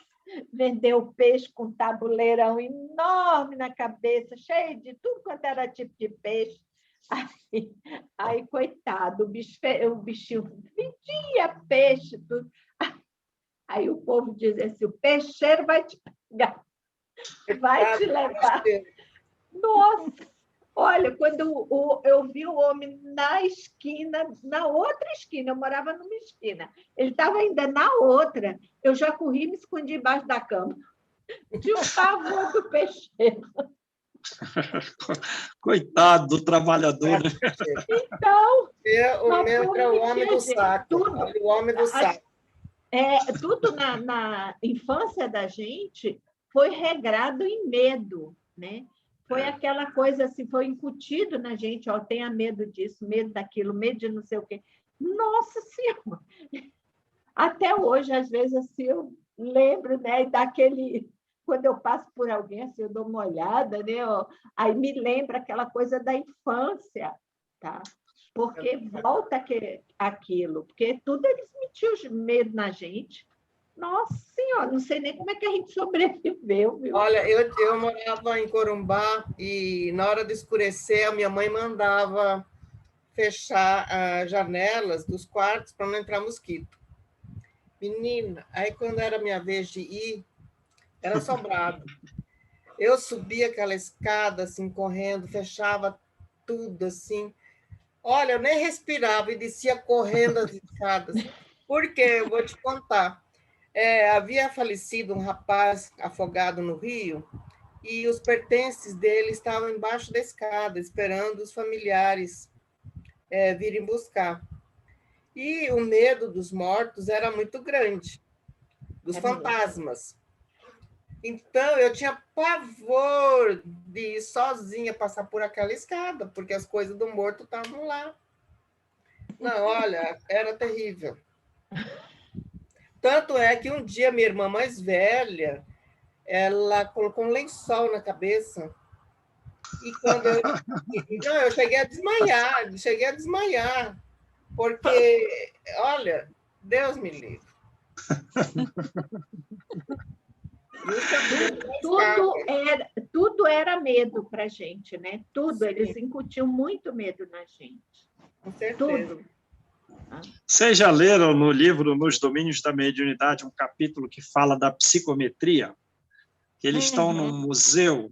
vendeu peixe com um tabuleirão enorme na cabeça, cheio de tudo quanto era tipo de peixe. Aí coitado, o bichinho vendia peixe, tudo. Aí o povo dizia assim, o peixeiro vai te pegar, vai te levar. Nossa! Olha, quando eu vi o homem na esquina, na outra esquina, eu morava numa esquina, ele estava ainda na outra, eu já corri e me escondi embaixo da cama. De um pavor do peixeiro. Coitado do trabalhador, né? Então, o meu era o homem do saco. Tudo, o homem do saco. Tudo na infância da gente foi regrado em medo, né? Foi aquela coisa assim, foi incutido na gente, ó, tenha medo disso, medo daquilo, medo de não sei o quê. Nossa Senhora! Até hoje, às vezes, assim, eu lembro, né, daquele... Quando eu passo por alguém, assim, eu dou uma olhada, né? Ó, aí me lembra aquela coisa da infância, tá? Porque volta aquilo, porque tudo eles metiam medo na gente. Nossa Senhora, não sei nem como é que a gente sobreviveu, viu? Olha, eu morava em Corumbá e na hora de escurecer, a minha mãe mandava fechar as janelas dos quartos para não entrar mosquito. Menina, aí quando era minha vez de ir, era assombrado. Eu subia aquela escada, assim, correndo, fechava tudo, assim. Olha, eu nem respirava e descia correndo as escadas. Por quê? Eu vou te contar. Havia falecido um rapaz afogado no rio e os pertences dele estavam embaixo da escada, esperando os familiares virem buscar. E o medo dos mortos era muito grande, dos fantasmas. Então, eu tinha pavor de ir sozinha passar por aquela escada, porque as coisas do morto estavam lá. Não, olha, era terrível. Tanto é que um dia minha irmã mais velha, ela colocou um lençol na cabeça. E quando eu cheguei a desmaiar, porque, olha, Deus me livre. Tudo era medo para a gente, né? Tudo, eles incutiam muito medo na gente. Com certeza. Tudo. Vocês já leram no livro Nos Domínios da Mediunidade um capítulo que fala da psicometria? Que eles estão num museu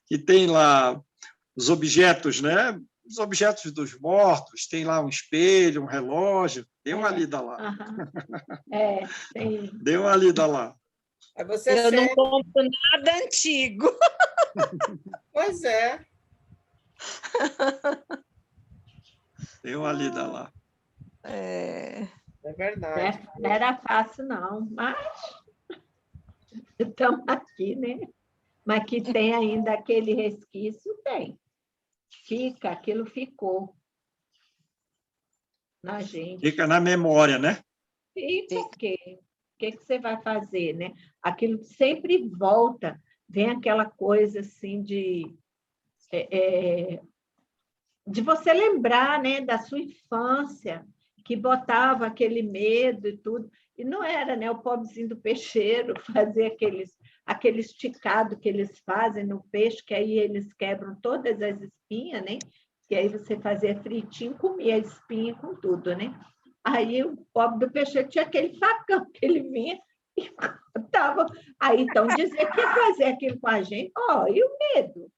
que tem lá os objetos, né? Os objetos dos mortos, tem lá um espelho, um relógio. Dê uma lida lá. Tem. Dê uma lida lá. Eu não compro nada antigo. Pois é. Dê uma lida lá. É verdade. Não era fácil, não, mas estamos aqui, né? Mas que tem ainda aquele resquício, tem. Aquilo ficou na gente. Fica na memória, né? Fica o quê? O que você vai fazer, né? Aquilo sempre volta, vem aquela coisa assim de você lembrar, né, da sua infância, que botava aquele medo e tudo. E não era, né, o pobrezinho do peixeiro fazer aquele esticado que eles fazem no peixe, que aí eles quebram todas as espinhas, né? Que aí você fazia fritinho, comia a espinha com tudo, né? Aí o pobre do peixeiro tinha aquele facão que ele vinha e cortava. Aí, então, dizer que ia fazer aquilo com a gente, e o medo?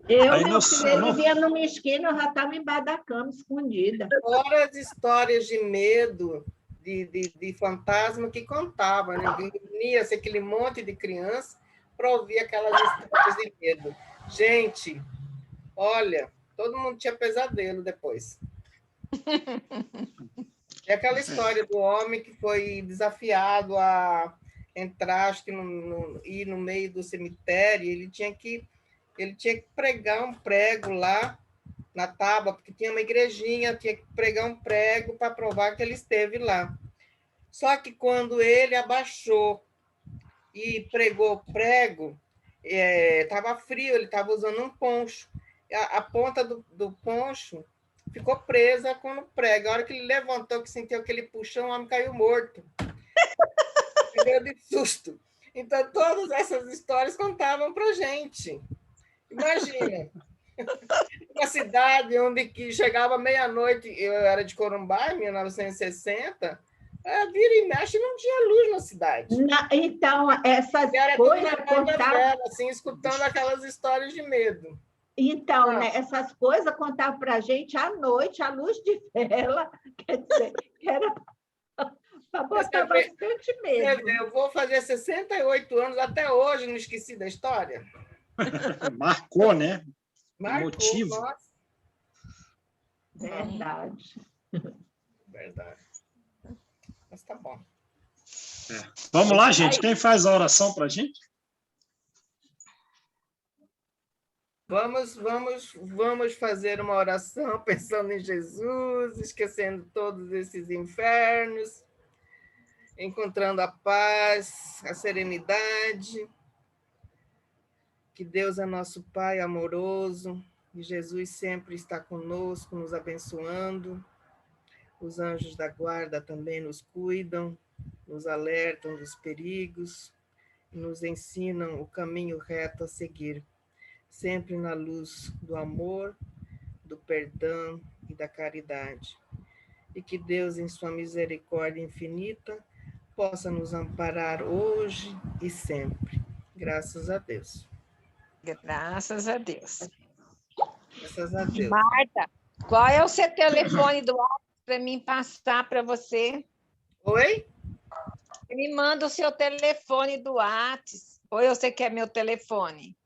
Meu filho, ele vinha numa esquina, eu já estava embaixo da cama, escondida. Fora as histórias de medo, de fantasma que contavam, né? Reunia-se aquele monte de criança para ouvir aquelas histórias de medo. Gente, olha, todo mundo tinha pesadelo depois. É aquela história do homem que foi desafiado a entrar, acho que ir no meio do cemitério, ele tinha que pregar um prego lá na tábua, porque tinha uma igrejinha, tinha que pregar um prego para provar que ele esteve lá. Só que quando ele abaixou e pregou o prego, estava frio, ele estava usando um poncho. A ponta do poncho ficou presa com o prego. A hora que ele levantou, que sentiu aquele puxão, o homem caiu morto. Deu de susto. Então, todas essas histórias contavam para a gente. Imagina, uma cidade onde que chegava meia-noite, eu era de Corumbá, em 1960, Vira e mexe, não tinha luz na cidade. Então, essas Era coisas tudo na contavam... novela, assim, escutando aquelas histórias de medo. Então, né, essas coisas contavam para a gente à noite, à luz de vela, quer dizer, que era para botar bastante medo. Eu vou fazer 68 anos, até hoje não esqueci da história. Marcou, né? Marcou, motivo. nossa. Verdade. Verdade. Mas tá bom. Vamos lá, gente. Quem faz a oração para a gente? Vamos fazer uma oração pensando em Jesus, esquecendo todos esses infernos, encontrando a paz, a serenidade. Que Deus é nosso Pai amoroso, e Jesus sempre está conosco, nos abençoando. Os anjos da guarda também nos cuidam, nos alertam dos perigos, nos ensinam o caminho reto a seguir, sempre na luz do amor, do perdão e da caridade. E que Deus, em sua misericórdia infinita, possa nos amparar hoje e sempre. Graças a Deus. Graças a Deus. Graças a Deus. Marta, qual é o seu telefone do WhatsApp para mim passar para você? Oi? Me manda o seu telefone do WhatsApp. Ou você quer meu telefone?